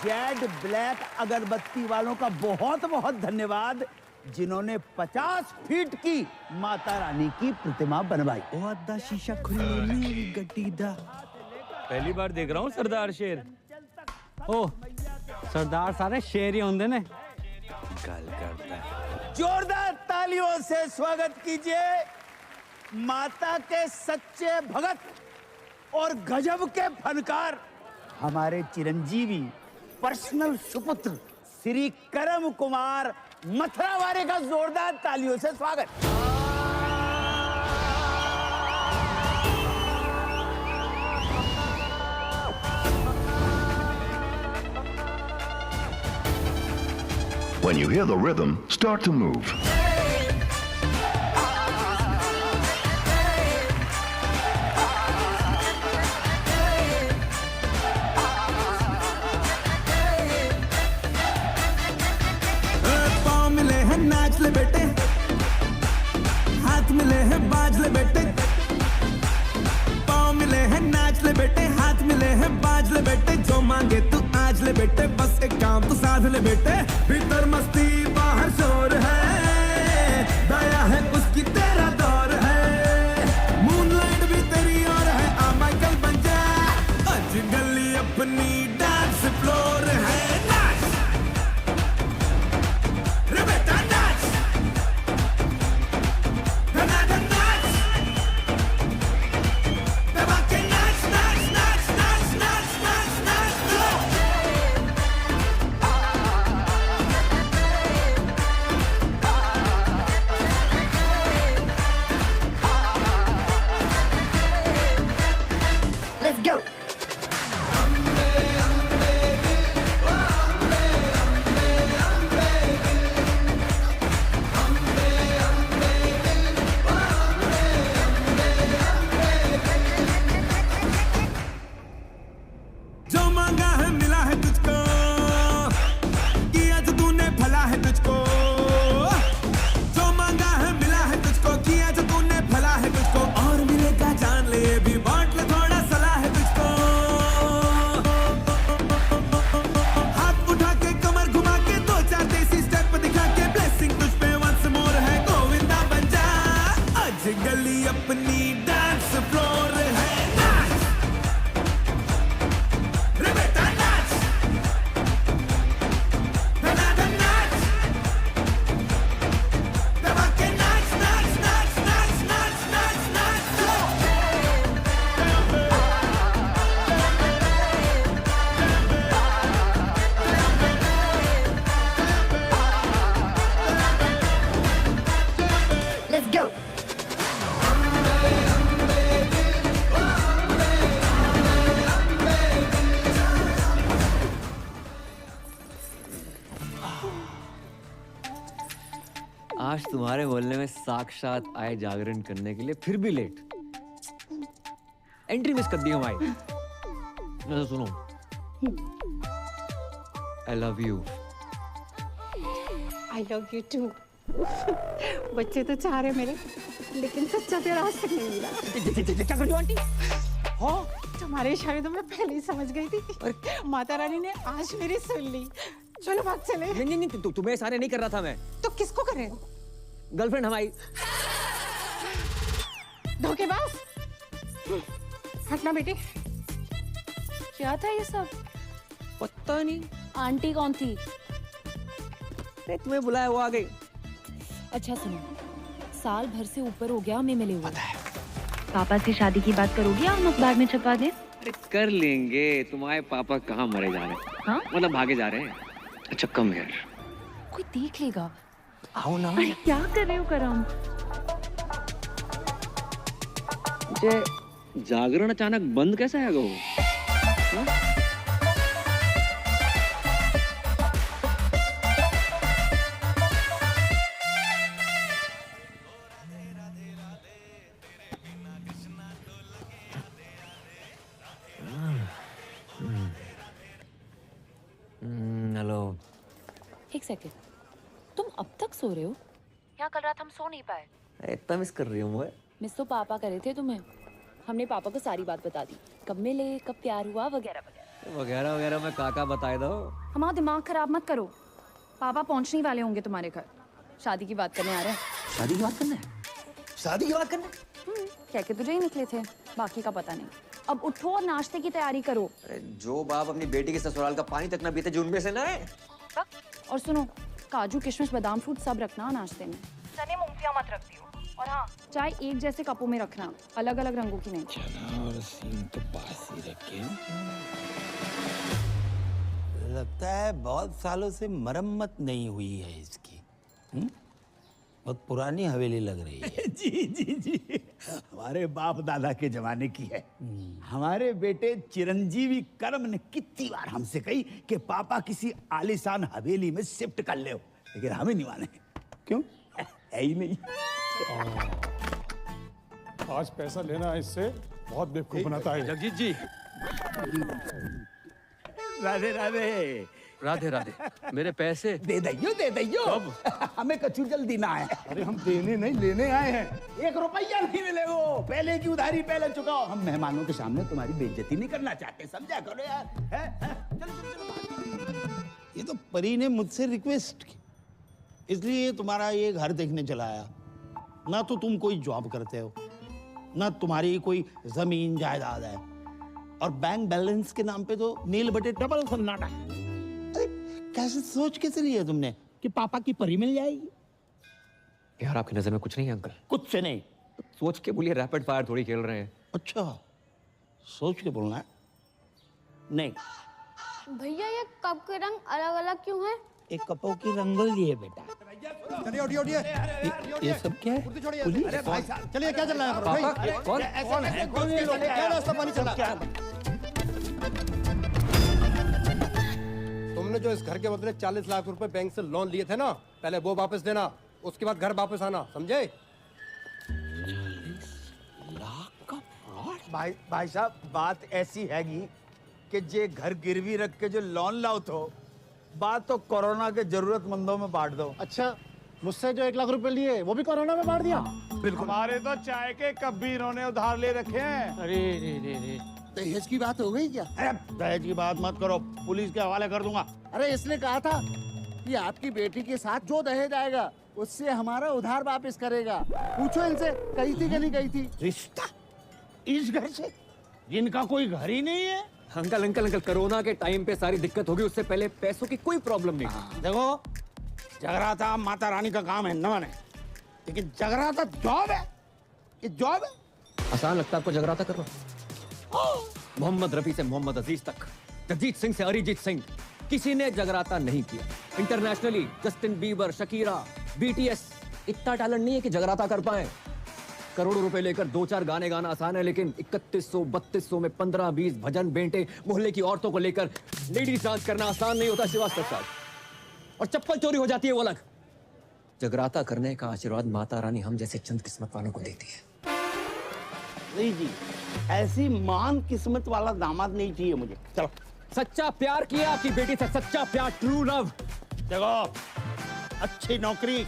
Z black अगरबत्ती वालों का बहुत बहुत धन्यवाद, जिन्होंने 50 फीट की माता रानी की प्रतिमा बनवाई। शीशा खुली गड्डी दा। पहली बार देख रहा हूँ सरदार शेर। ओ सरदार सारे शेर ही होंगे ने। गल करता है। जोरदार तालियों से स्वागत कीजिए माता के सच्चे भगत और गजब के फनकार हमारे चिरंजीवी पर्सनल सुपुत्र श्री करम कुमार मथुरावारे का जोरदार तालियों से स्वागत। When you hear the rhythm, start to move. नाच ले बेटे, हाथ मिले हैं बाज ले बेटे, पाँव मिले हैं नाच ले बेटे, हाथ मिले हैं बाज ले बेटे, जो मांगे तू आज ले बेटे, बस एक काम तू साध ले बेटे। भीतर मस्ती बाहर शोर है, दया है उसकी तेरा दौर है, मूनलाइट भी तेरी और है, आ माइकल बन जा, आज गली अपनी डांस फ्लोर है। आज तुम्हारे मोहल्ले में साक्षात आए जागरण करने के लिए, फिर भी लेट। एंट्री मिस कर दी हमारी। तो सुनो, I love you. I love you too. बच्चे तो चाह रहे मेरे, लेकिन सच्चा प्यार आज तक नहीं मिला। क्या कर रही हो आंटी? हाँ? तुम्हारे इशारे तो मैं पहले ही समझ गई थी। माता रानी ने आज मेरी सुन ली। चलो भाग चले। नहीं, तुम्हें इशारे नहीं कर रहा था मैं। तो किसको करे? गर्लफ्रेंड हमारी। धोखेबाज। हटना बेटी। क्या था ये सब? पता नहीं। आंटी कौन थी? तुम्हें बुलाया, वो आ गई। अच्छा सुनो, साल भर से ऊपर हो गया हमें मिले हुए। पापा से शादी की बात करोगी या हम अखबार में छपवा दें? अरे कर लेंगे। तुम्हारे पापा कहाँ मरे जा रहे हैं? हाँ? मतलब भागे जा रहे हैं। अच्छा कम यार, कोई देख लेगा। आओ ना। अरे क्या कर रहे हो करम? मुझे जागरण अचानक बंद कैसे आ गया? हेलो। एक सेकंड, तुम अब तक सो रहे हो? यहाँ कल रात हम सो नहीं पाए। इतना मिस कर रही हूँ मैं। मिस तो पापा करे थे तुम्हें। हमने पापा को सारी बात बता दी, कब मिले, कब प्यार हुआ, वगैरह वगैरह। वगैरह वगैरह में काका बताए दो। हमारा दिमाग खराब मत करो। पापा पहुंचने ही वाले होंगे तुम्हारे घर। शादी की बात करने आ रहे हैं। शादी की बात करना है? शादी की बात करना है? कह के तुझे ही निकले थे, बाकी का पता नहीं। अब उठो और नाश्ते की तैयारी करो। अरे जो बाप अपनी बेटी के ससुराल का पानी तक ना पीते जो उनमें से ना है। और सुनो, काजू किशमिश बादाम फ्रूट सब रखना नाश्ते में। चने मूंगफलियां मत रख दियो। और हाँ, चाय एक जैसे कपों में रखना, अलग अलग रंगों की नहीं। चना और सींग तो पास ही रखे। लगता है बहुत सालों से मरम्मत नहीं हुई है इसकी। बहुत पुरानी हवेली लग रही है। जी जी जी, हमारे बाप दादा के जमाने की है। हमारे बेटे चिरंजीवी कर्म ने कितनी बार हमसे कही कि पापा किसी आलीशान हवेली में शिफ्ट कर ले, लेकिन हमें नहीं माने। क्यों? है ही नहीं। आज पैसा लेना है इससे बहुत बेवकूफ बनाता है। जगजीत जी, राधे राधे। राधे राधे। मेरे पैसे दे दइयो, दे दइयो। हमें कछु जल्दी ना है। अरे हम देने नहीं लेने आए हैं। 1 रुपया नहीं मिलेगा। पहले की उधारी पहले चुकाओ। हम मेहमानों के सामने तुम्हारी बेइज्जती नहीं करना चाहते, समझा करो यार। चलो चलो चलो। ये तो परी ने मुझसे रिक्वेस्ट की, इसलिए तुम्हारा ये घर देखने चला आया। ना तो तुम कोई जॉब करते हो, ना तुम्हारी कोई जमीन जायदाद है, और बैंक बैलेंस के नाम पे तो नील बटे डबल सन्नाटा। अरे कैसे सोच कैसे लिया तुमने कि पापा की परी मिल जाएगी? यार आपकी नजर में कुछ नहीं है अंकल? कुछ से नहीं। सोच के बोलिए, रैपिड फायर थोड़ी खेल रहे हैं। अच्छा, सोच के बोलना है। नहीं, भैया ये कप के रंग अलग अलग क्यों है? एक कपों की रंगोली है बेटा। चलिए उठिए। ये सब क्या है? पुलिस? अरे भाई साहब, चलिए क्या चल रहा है भाई? कौन है? क्या रास्ता पानी चला? तुमने जो इस घर के बदले 40 लाख रुपए बैंक से लोन लिए थे ना, पहले वो वापस देना, उसके बाद घर वापस आना, समझे? भाई साहब, बात ऐसी हैगी कि जे घर गिरवी रख के जो लोन लाओ तो बात तो कोरोना के जरूरतमंदों में बांट दो। अच्छा, मुझसे जो 1 लाख रुपए लिए वो भी कोरोना में बांट दिया? बिल्कुल। हमारे तो चाय के कप भी इन्होंने उधार ले रखे हैं। अरे रे। दहेज की बात हो गई क्या? अरे दहेज की बात मत करो, पुलिस के हवाले कर दूंगा। अरे इसने कहा था कि आपकी बेटी के साथ जो दहेज आएगा उससे हमारा उधार वापस करेगा। पूछो इनसे, कही थी कि नहीं कही थी? रिश्ता इस घर से, जिनका कोई घर ही नहीं है। अंकल अंकल अंकल, कोरोना के टाइम पे सारी दिक्कत होगी, उससे पहले पैसों की कोई प्रॉब्लम नहीं। देखो, जगराता माता रानी का काम है, न माने, लेकिन जगराता जॉब है। ये जॉब है। आसान लगता है आपको जगराता करना? मोहम्मद रफी से मोहम्मद अजीज तक, जगजीत सिंह से अरिजीत सिंह, किसी ने जगराता नहीं किया। Internationally Justin Bieber, Shakira, BTS, इतना टैलेंट नहीं है कि जगराता कर पाए। करोड़ों रुपए लेकर 2-4 गाने गाना आसान है, लेकिन 3100-3200 में 15-20 भजन बेंटे मोहल्ले की औरतों को लेकर लेडीज डांस करना आसान नहीं होता श्रीवास्तव साहब। और चप्पल चोरी हो जाती है वो अलग। जगराता करने का आशीर्वाद माता रानी हम जैसे चंद किस्मत वालों को देती है। नहीं जी, ऐसी महान किस्मत वाला दामाद नहीं चाहिए मुझे। चलो। सच्चा प्यार किया आपकी बेटी से, सच्चा प्यार, ट्रू लव। देखो, अच्छी नौकरी,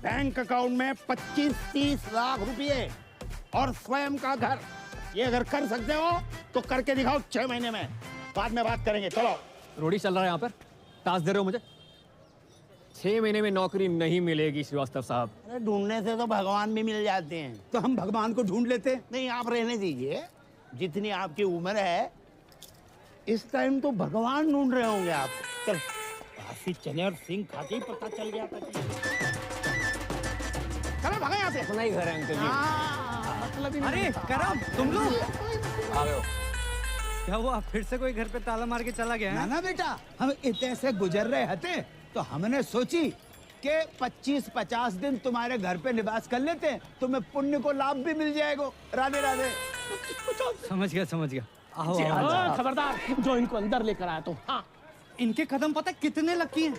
बैंक अकाउंट में 25-30 लाख रुपए और स्वयं का घर, ये अगर कर सकते हो तो करके दिखाओ 6 महीने में, बाद में बात करेंगे। चलो। रोडी चल रहा है यहाँ पर, टास्क दे रहे हो मुझे? 6 महीने में नौकरी नहीं मिलेगी श्रीवास्तव साहब। अरे ढूंढने से तो भगवान भी मिल जाते हैं। तो हम भगवान को ढूंढ लेते। नहीं, आप रहने दीजिए। जितनी आपकी उम्र है, इस टाइम तो भगवान ढूंढ रहे होंगे आप। चल, बासी चने और सिंह खा के ही पता चल गया था। चलो भगा यहाँ से। अपना ही घर है अंकल जी। अरे करम, तुम लोग आ गए हो? क्या हुआ, फिर से कोई घर पे ताला मार के चला गया है? ना ना बेटा, हम इतने से गुजर रहे थे तो हमने सोची कि 25-50 दिन तुम्हारे घर पे निवास कर लेते, तुम्हें पुण्य को लाभ भी मिल जाएगा। राधे राधे। समझ गया। आओ। खबरदार, जो इनको अंदर लेकर आया तो। हाँ, इनके कदम पता कितने लकी हैं?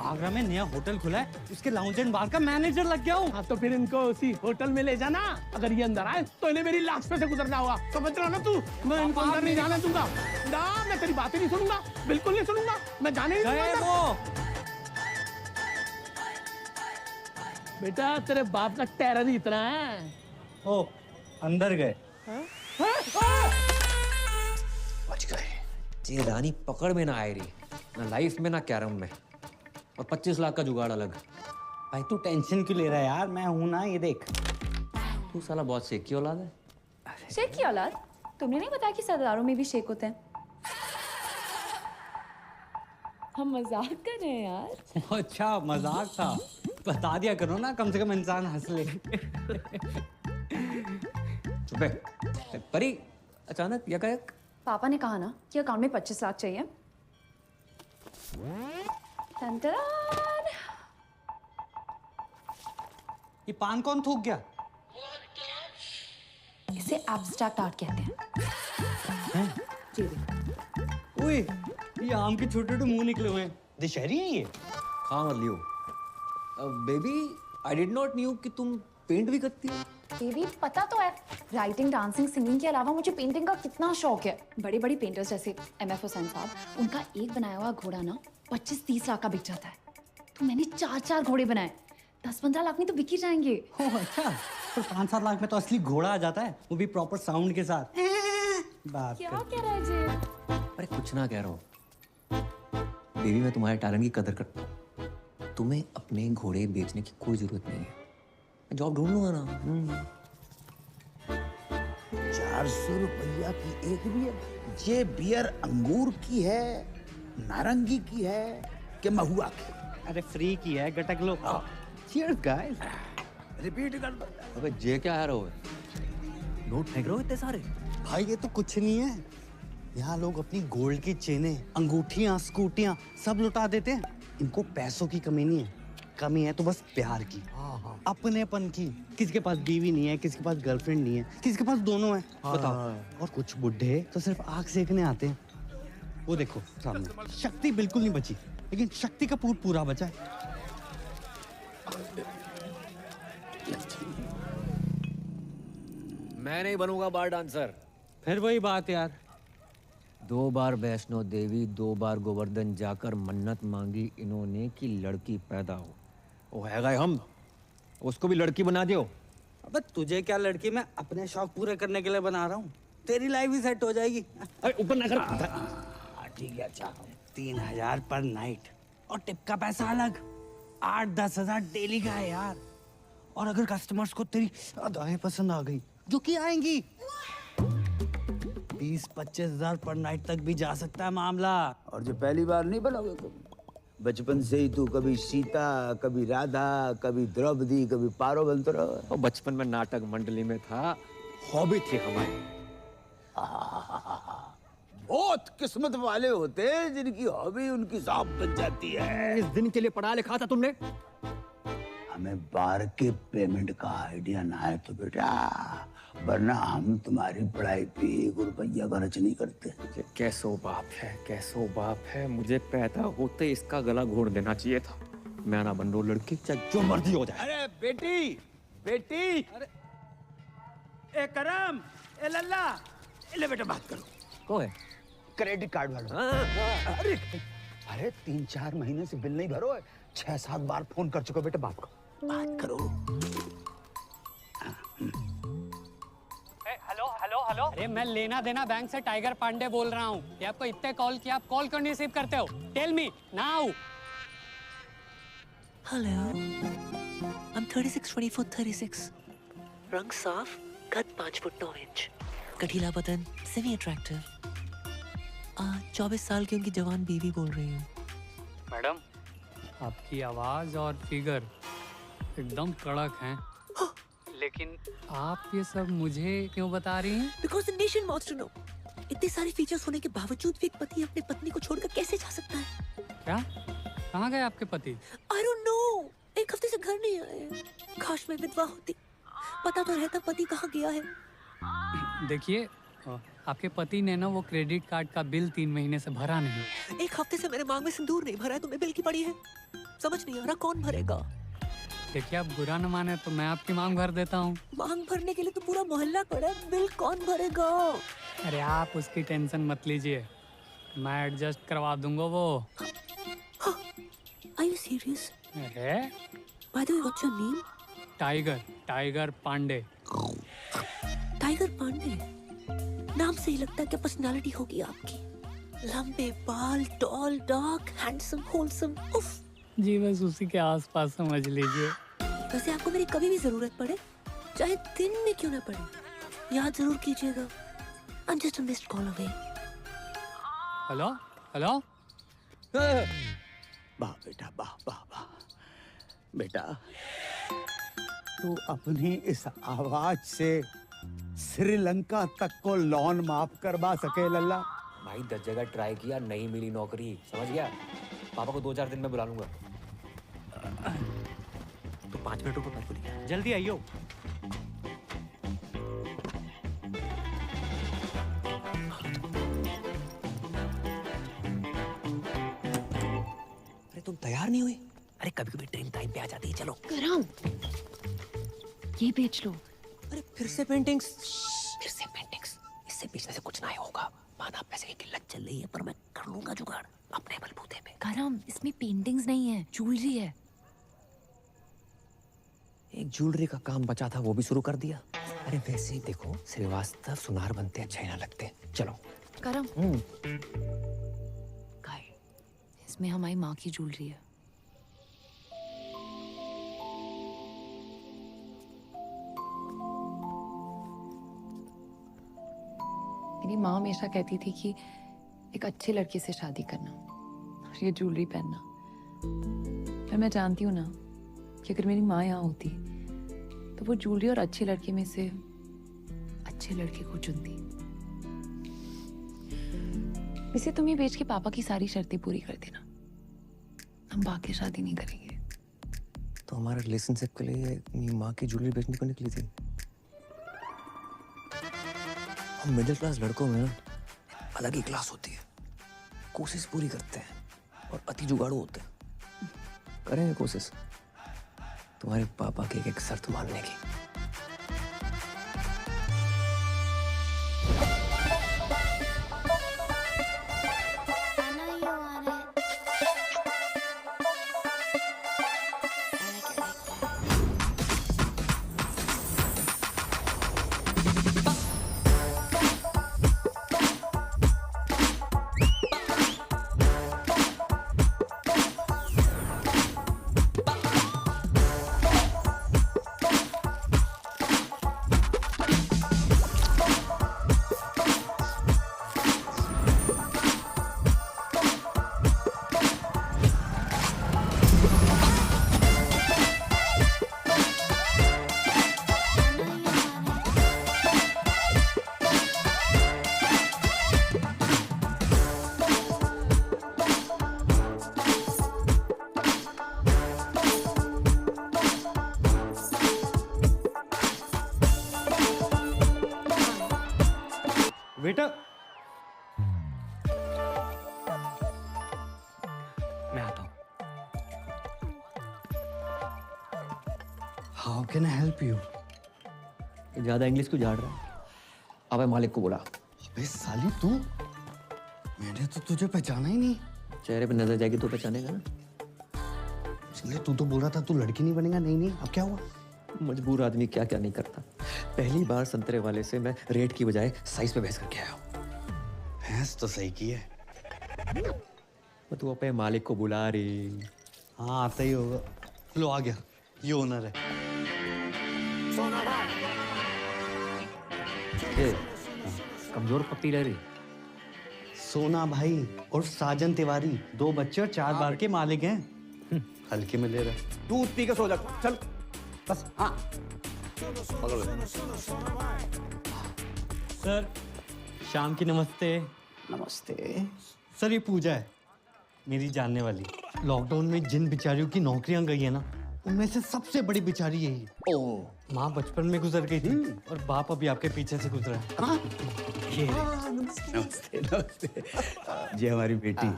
आगरा में नया होटल खुला है, उसके लाउंज एंड बार का मैनेजर लग गया हूँ। हाँ तो फिर इनको उसी होटल में ले जाना। अगर ये अंदर आए तो इन्हें मेरी लाश पे से गुजरना होगा, समझ रहा ना तू? मैं इनको अंदर नहीं जाने दूंगा ना, मैं तेरी बातें नहीं सुनूंगा, बिल्कुल नहीं सुनूंगा, मैं जाने नहीं दूंगा अंदर। बेटा, तेरे बाप का टेरर ही इतना है। ओ, अंदर गए। बच गए। ये रानी पकड़ में ना आए रही, ना लाइफ में ना कैरम में, और 25 लाख का जुगाड़ अलग। भाई तू टेंशन क्यों ले रहा है यार, मैं हूं ना, ये देख। तू साला बहुत शेख की औलाद है। शेख की औलाद? तुमने नहीं बताया कि सरदारों में भी शेख होते हैं? हम मजाक कर रहे हैं यार। अच्छा मजाक था, बता दिया करो ना, कम से कम इंसान हंस ले। चुप है। परी अचानक यकायक पापा ने कहा ना कि अकाउंट में 25 लाख चाहिए। टन-टन-टन। ये पान कौन थूक गया? इसे एब्स्ट्रैक्ट आर्ट कहते हैं। जी देखो। ओए, ये आम के छोटे छोटे मुंह निकले हुए हैं, दशहरी है ये। खा मत लियो। Baby I did not knew कि तुम पेंट भी करती हो। बेबी पता तो है, राइटिंग, डांसिंग, सिंगिंग के अलावा मुझे पेंटिंग का कितना शौक है। बड़े बड़े पेंटर्स जैसे MF हुसैन साहब, उनका एक बनाया हुआ घोड़ा ना 25-30 लाख का बिक जाता है। तो मैंने 4 घोड़े बनाए, 10-15 लाख में तो बिक ही जाएंगे। ओह अच्छा, तो 5-7 लाख में तो असली घोड़ा आ जाता है, वो भी प्रॉपर साउंड के साथ। बात क्या कर। कह रहा है जी? अरे कुछ ना कह रहा हूँ बेबी, मैं तुम्हारे टैलेंट की कदर करता हूँ। तुम्हें अपने घोड़े बेचने की कोई जरूरत नहीं है, मैं जॉब ढूंढ लूंगा ना। 400 रुपया की एक बियर? ये बियर अंगूर की है, नारंगी की है कि महुआ की? अरे फ्री की है, गटक लो। Cheers guys. रिपीट कर दो। अबे जे क्या है रहो, नोट फेंक रहे हो इतने सारे। भाई ये तो कुछ नहीं है, यहाँ लोग अपनी गोल्ड की चेनें, अंगूठियां, स्कूटियां सब लुटा देते हैं। इनको पैसों की कमी नहीं है, कमी है तो बस प्यार की, अपनेपन की। किसी के पास बीवी नहीं है, किसी के पास गर्लफ्रेंड नहीं है, किसी के पास दोनों है। बताओ। और कुछ बुढ़े तो सिर्फ आग सेकने आते हैं। वो देखो सामने, शक्ति बिल्कुल नहीं बची, लेकिन शक्ति कपूर पूरा बचा है। मैं नहीं बनूंगा बार डांसर। फिर वही बात यार, 2 बार वैष्णो देवी, 2 बार गोवर्धन जाकर मन्नत मांगी इन्होंने कि लड़की पैदा हो। वो है गए हम, उसको भी लड़की बना दियो। अबे तुझे क्या लड़की, मैं अपने शौक पूरे करने के लिए बना रहा हूँ। तेरी लाइफ भी सेट हो जाएगी। अरे ऊपर ना कर। ठीक है अच्छा, 3000 पर नाइट और टिप का पैसा अलग। 8-10 हजार डेली का है यार। और अगर कस्टमर्स को तेरी अदाएं पसंद आ गई, जो कि आएंगी, 20-25 हजार पर नाइट तक भी जा सकता है मामला। और जो पहली बार नहीं बनोगे तुम, बचपन से ही तू कभी सीता, कभी राधा, कभी द्रौपदी, कभी पारो बनते रहो। और बचपन में नाटक मंडली में था, हॉबी थी हमारी। बहुत किस्मत वाले होते हैं जिनकी हॉबी उनकी जॉब बन जाती है। इस दिन के लिए पढ़ा लिखा था तुमने। हमें बार के पेमेंट का आइडिया ना है तो बेटा, वरना हम तुम्हारी पढ़ाई पे 1 रुपया खर्च नहीं करते। कैसो बाप है, कैसो बाप है। मुझे पैदा होते इसका गला घोड़ देना चाहिए था। मैं ना बन रो लड़की, चाहे जो मर्जी हो जाए। अरे बेटी, बेटी, अरे ए करम, ए लल्ला, ले बेटा बात करो। कौन है? क्रेडिट कार्ड वाला। अरे 3-4 महीने से बिल नहीं भरो है, 6-7 बार फोन कर चुका बेटा, बात करो। हेलो। अरे मैं लेना देना बैंक से टाइगर पांडे बोल रहा हूँ। ये आपको इतने कॉल किया, आप कॉल क्यों नहीं रिसीव करते हो? Tell me now. Hello, I'm 36-24-36. रंग साफ, कद 5 फुट 9 इंच, गठीला बदन, सेमी अट्रैक्टिव। 24 साल की उनकी जवान बीवी बोल रही हूँ। मैडम, आपकी आवाज और फिगर एकदम कड़क हैं। लेकिन आप ये सब मुझे क्यों बता रही हैं? Because the nation wants to know. इतने सारे फीचर्स होने के बावजूद भी एक पति अपनी पत्नी को छोड़कर कैसे जा सकता है? क्या? कहाँ गए आपके पति? I don't know. 1 हफ्ते से घर नहीं आए। काश मैं विधवा होती, पता तो रहता पति कहाँ गया है। देखिए, आपके पति ने ना वो क्रेडिट कार्ड का बिल 3 महीने से भरा नहीं। 1 हफ्ते से मेरे मांग में सिंदूर नहीं भरा है, तुम्हें बिल की पड़ी है। समझ नहीं आ रहा कौन भरेगा। देखिए, आप बुरा न माने तो मैं आपकी मांग भर देता हूँ। मांग भरने के लिए तो पूरा मोहल्ला खड़ा है, बिल कौन भरेगा? अरे आप उसकी टेंशन मत लीजिए, मैं एडजस्ट करवा दूंगा वो। Are you serious? अरे By the way, what's your name? Tiger Pandey. Tiger Pandey नाम से ही लगता है कि पर्सनालिटी होगी आपकी। लंबे बाल, टॉल, डार्क, हैंडसम, होलसम, उफ। जी बस उसी के आसपास समझ लीजिए। वैसे आपको मेरी कभी भी जरूरत पड़े, चाहे दिन में क्यों ना पड़े, याद जरूर कीजिएगा। I'm just a missed call away. Hello hello. वाह बेटा, वाह वाह वाह बेटा, तू अपनी इस आवाज से श्रीलंका तक को लोन माफ करवा सके लल्ला। भाई 10 जगह ट्राई किया, नहीं मिली नौकरी, समझ गया? पापा को 2-4 दिन में बुला लूंगा। तो 5 मिनट रुको, मैं बोलिए। जल्दी आइयो। अरे तुम तैयार नहीं हुई? अरे कभी कभी ट्रेन टाइम पे आ जाती है। चलो करम, ये बेच लो। अरे फिर से पेंटिंग्स, इससे बेचने से कुछ ना होगा। माना पैसे की किल्लत चल रही है, पर मैं कर लूंगा जुगाड़ अपने बलबूते पे। करम, इसमें पेंटिंग्स नहीं है, ज्वेलरी है। एक ज्वेलरी का काम बचा था, वो भी शुरू कर दिया। अरे वैसे ही देखो, श्रीवास्तव सुनार बनते अच्छे ना लगते। चलो करम, गाय, इसमें हमारी माँ की ज्वेलरी है। मेरी माँ हमेशा कहती थी कि एक अच्छे लड़के से शादी करना और ये ज्वेलरी पहनना। पर मैं जानती हूँ ना कि अगर मेरी माँ यहाँ होती तो वो ज्वेलरी और अच्छे लड़के में से अच्छे लड़के को चुनती। इसे तुम ये बेच के पापा की सारी शर्तें पूरी कर देना, हम बाकी शादी नहीं करेंगे। तो हमारे रिलेशनशिप के लिए अपनी माँ की ज्वेलरी बेचने को निकली थी। हम मिडिल क्लास लड़कों में अलग ही क्लास होती है, कोशिश पूरी करते हैं और अति जुगाड़ू होते हैं। करेंगे कोशिश तुम्हारे पापा की एक शर्त मानने की। बेटा मैं आता हूँ। How can I help you? ज्यादा इंग्लिश क्यों झाड़ रहा है? अबे मालिक को बुला। अबे साली तू, मैंने तो तुझे पहचाना ही नहीं। चेहरे पे नजर जाएगी तो पहचानेगा ना। इसलिए तू तो बोल रहा था तू लड़की नहीं बनेगा। नहीं नहीं, अब क्या हुआ? मजबूर आदमी क्या क्या नहीं करता। पहली बार संतरे वाले से मैं रेट की बजाय साइज पे बहस करके आया हूँ। भैंस तो सही की है। तू अपने मालिक को बुला रही। हाँ आता ही होगा। लो आ गया, ये ओनर है। कमजोर पत्ती रह रही। सोना भाई और साजन तिवारी, 2 बच्चे और 4 बार के मालिक हैं। हल्के में ले रहा। दूध पी के सो जा, चल बस। हाँ सर शाम की नमस्ते। नमस्ते सर ये पूजा है, मेरी जानने वाली। लॉकडाउन में जिन बिचारियों की नौकरियां गई है ना, उनमें से सबसे बड़ी बिचारी यही है। ओह, माँ बचपन में गुजर गई थी और बाप अभी आपके पीछे से गुजरा है। ये नमस्ते नमस्ते। ये हमारी बेटी,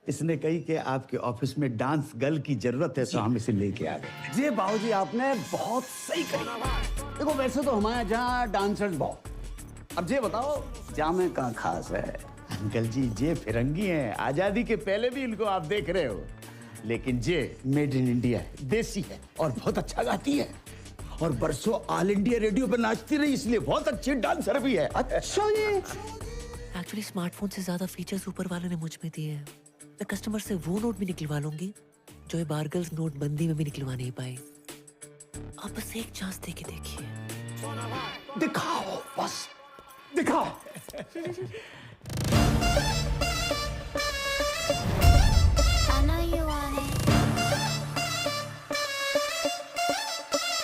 इसने कही कि आपके ऑफिस में डांस गर्ल की जरूरत है, तो हम इसे लेके आ गए। जी बाबूजी, आपने बहुत सही कही। देखो वैसे तो हमारे यहाँ डांसर्स बहुत, अब ये बताओ जामे कहाँ खास है। अंकल जी ये फिरंगी हैं, आजादी के पहले भी इनको आप देख रहे हो, लेकिन ये मेड इन इंडिया है, देसी है और बहुत अच्छा गाती है और बरसों ऑल इंडिया रेडियो पर नाचती रही, इसलिए बहुत अच्छी डांसर भी है। अच्छा ये एक्चुअली स्मार्टफोन से ज्यादा फीचर्स ऊपर वाले ने मुझ में दिए हैं। मैं कस्टमर से वो नोट भी निकलवा लूंगी जो ये बारगल्स नोटबंदी में भी निकलवा नहीं पाए। आप बस एक चांस दे के देखिए। दिखाओ बस, दिखाओ। I know you want it.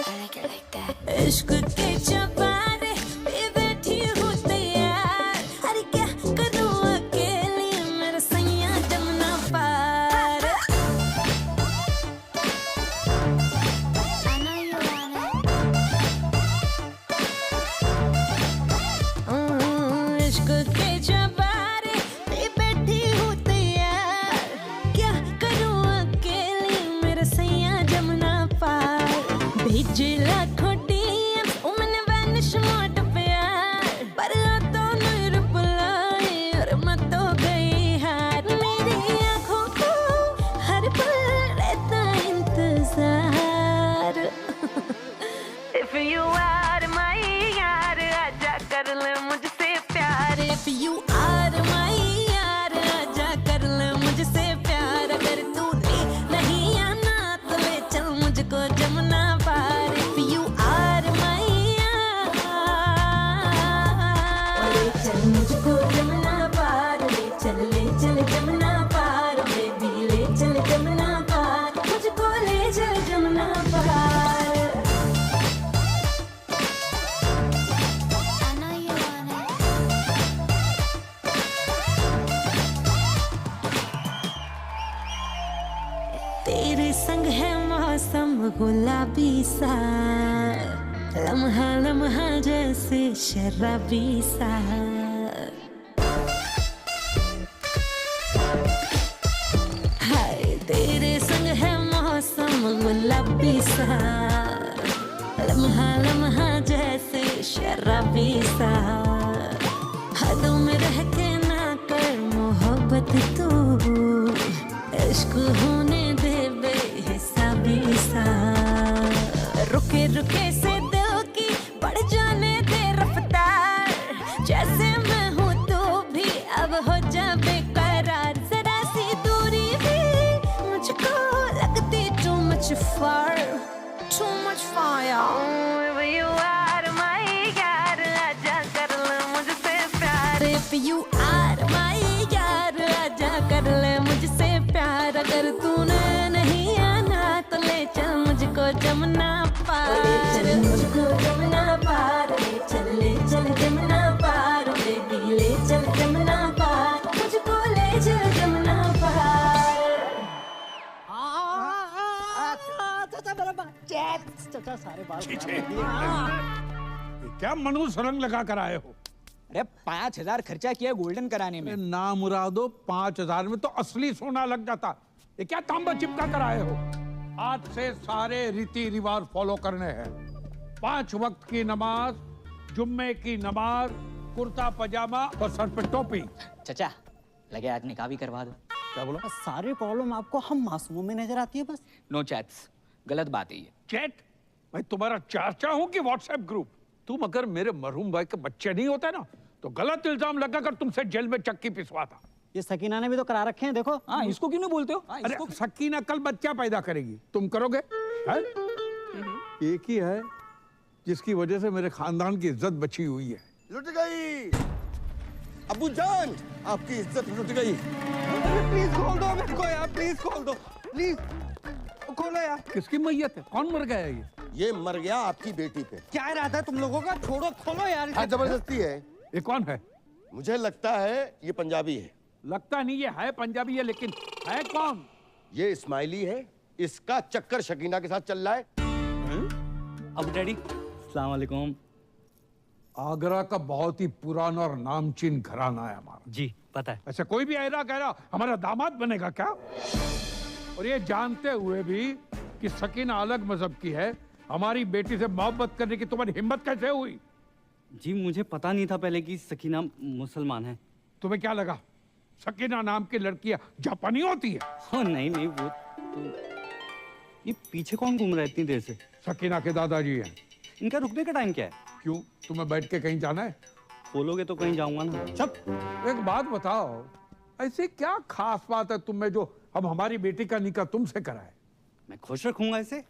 I like it like that. इश्क के चबारे पे बैठी हूँ तैयार, अरे क्या करूँ अकेली मेरा सैया जमुना पार। I know you want it. इश्क के चबारे पे बैठी हूँ तैयार, क्या करूँ अकेली मेरा सैया जमुना पार। भेज लाखों DMs मैंने वैनिश मोड पे यार, पर तो नहीं रिप्लाई और मैं तो गई हार। मेरी आँखों को हर पल रहता इंतजार। If you are my यार आजा कर ले मुझसे प्यार। If you are my यार आजा कर ले मुझसे प्यार। अगर तू ले नहीं आना तो ले चल मुझको जमुना पार। If you are my यार ले चल मुझको जमुना पार। ले चल जमुना पार। बेबी ले चल जमुना पार। मुझको ले चल जमुना पार। I know you want it. तेरे संग है मौसम गुलाबी सा, लम्हा लम्हा जैसे शराबी सा। हाय तेरे संग है मौसम गुलाबी सा, लम्हा लम्हा जैसे शराबी सा। हदों में रह के ना कर मोहब्बत तू, इश्क होने दे बेहिसाबी सा। रुके रुके से दिल की बढ़ जाने दे रफ्तार, जैसे मैं हूँ तू भी अब हो जा बेकरार। जरा सी दूरी भी मुझको लगती too much far, too much fire। If you are my यार आजा कर ले मुझसे प्यार। If you are my यार आजा कर ले मुझसे प्यार। अगर तूने नहीं आना तो ले चल मुझको जमुना पार। ले चल मुझको जमुना पार। ले चल जमुना पार। बेबी ले चल जमुना पार। मुझको ले चल जमुना पार। क्या मनुष्य रंग लगा कर आए हो? अरे 5,000 खर्चा किया गोल्डन कराने में। ना मुरादो 5,000 में तो असली सोना लग जाता। ये क्या तांबा चिपका कर आए हो? आज से सारे रीति रिवाज फॉलो करने हैं। 5 वक्त की नमाज, जुम्मे की नमाज, कुर्ता पजामा और सर पे टोपी। चचा लगे आज निकाह भी करवा दो। क्या बोला? सारी प्रॉब्लम आपको हम मासूमों में नजर आती है बस। नो चैट्स, गलत बात है ये। चैट? मैं तुम्हारा चाचा हूँ कि व्हाट्सएप ग्रुप? तुम अगर मेरे मरहूम भाई के बच्चे नहीं होते ना तो गलत इल्जाम लगाकर तुमसे जेल में चक्की पिसवाता। ये सकीना ने भी तो करा रखे हैं, देखो। हाँ, इसको क्यों नहीं बोलते हो? अरे सकीना कल बच्चा पैदा करेगी, तुम करोगे? है? एक ही है जिसकी वजह से मेरे खानदान की इज्जत बची हुई है। लुट गई अबू जान, आपकी इज्जत लुट गई। प्लीज खोल दो मेरे को यार, प्लीज खोल दो, प्लीज खोलो यार। किसकी मैयत है? कौन मर गया है? ये मर गया आपकी बेटी पे। क्या इरादा है तुम लोगों का? छोड़ो, खोलो यार। हाँ, जबरदस्ती है। ये कौन है? मुझे लगता है ये पंजाबी है। लगता नहीं ये है पंजाबी है, लेकिन है कौन? ये इस्माइली है। इसका चक्कर शकीना के साथ चल रहा है। अब डैडी अस्सलाम वालेकुम। आगरा का बहुत ही पुराना और नामचीन घराना है हमारा। जी पता है। ऐसे कोई भी ऐरा कह रहा हमारा दामाद बनेगा क्या? और ये जानते हुए भी कि सकीना अलग मजहब की है, हमारी बेटी से मोहब्बत करने की तुम्हारी हिम्मत कैसे हुई? जी मुझे पता नहीं था पहले कि सकीना मुसलमान है। तुम्हें क्या लगा सकीना नाम की लड़कियां जापानी होती है? हाँ नहीं नहीं, वो तो ये पीछे कौन घूम रहा है इतनी देर से? सकीना के दादाजी हैं। इनका रुकने का टाइम क्या है? क्यों, तुम्हें बैठ के कहीं जाना है? बोलोगे तो कहीं जाऊंगा ना। चुप। एक बात बताओ, ऐसे क्या खास बात है तुम में जो हम हमारी बेटी का निकाह तुमसे कराए? मैं खुश रखूंगा इसे।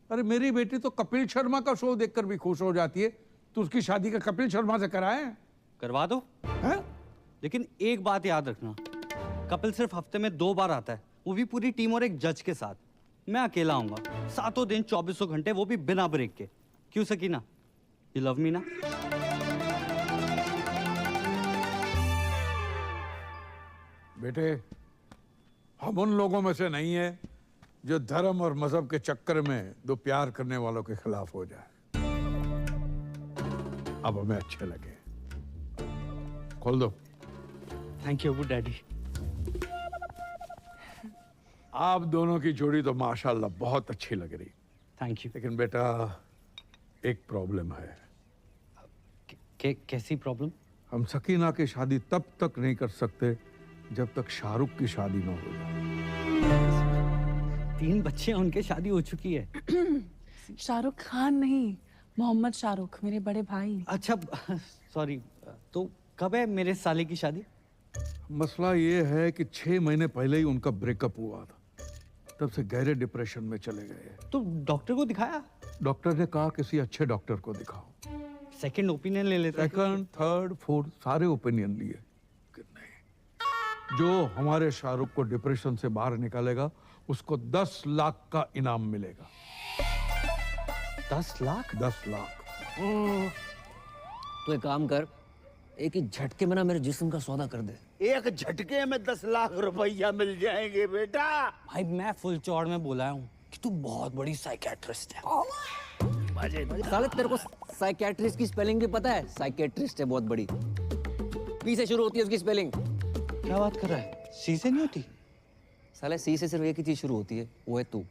अरे मेरी बेटी तो कपिल शर्मा का शो देखकर भी खुश हो जाती है, तो उसकी शादी का कपिल शर्मा से कराए? करवा दो। हैं? लेकिन एक बात याद रखना, कपिल सिर्फ हफ्ते में 2 बार आता है, वो भी पूरी टीम और एक जज के साथ। मैं अकेला आऊंगा, 7 दिन 24 घंटे, वो भी बिना ब्रेक के। क्यों सकीना, यू लव मी ना? बेटे, हम उन लोगों में से नहीं है जो धर्म और मजहब के चक्कर में दो प्यार करने वालों के खिलाफ हो जाए। अब हमें अच्छे लगे। खोल दो। Thank you daddy. आप दोनों की जोड़ी तो माशाल्लाह बहुत अच्छी लग रही। Thank you. लेकिन बेटा, एक प्रॉब्लम है। कैसी प्रॉब्लम? हम सकीना की शादी तब तक नहीं कर सकते जब तक शाहरुख की शादी न हो जाए। 3 बच्चे हैं, उनके शादी हो चुकी है। शाहरुख खान नहीं, मोहम्मद शाहरुख, मेरे बड़े भाई। अच्छा, सॉरी। तो कब है मेरे साले की शादी? मसला ये है कि 6 महीने पहले ही उनका ब्रेकअप हुआ था, तब से गहरे डिप्रेशन में चले गए। तो डॉक्टर को दिखाया? डॉक्टर ने कहा किसी अच्छे डॉक्टर को दिखाओ। सेकंड ओपिनियन ले लेते हैं। सेकंड, थर्ड, फोर्थ सारे ओपिनियन लिए कि नहीं, जो हमारे शाहरुख को डिप्रेशन से बाहर निकालेगा उसको 10 लाख का इनाम मिलेगा। 10 लाख? 10 लाख। तो एक काम कर, एक ही झटके में ना मेरे जिस्म का सौदा कर दे। एक झटके में 10 लाख रुपया मिल जाएंगे बेटा। भाई मैं फुल चौड़ में बोला हूँ कि तू बहुत बड़ी साइकियाट्रिस्ट है। साले तेरे को साइकियाट्रिस्ट की स्पेलिंग भी पता है? साइकियाट्रिस्ट है बहुत बड़ी, पी से शुरू होती है उसकी स्पेलिंग। क्या बात कर रहा है? सी से नहीं होती? साले सी से सिर्फ एक ही चीज शुरू होती है, वो है तू।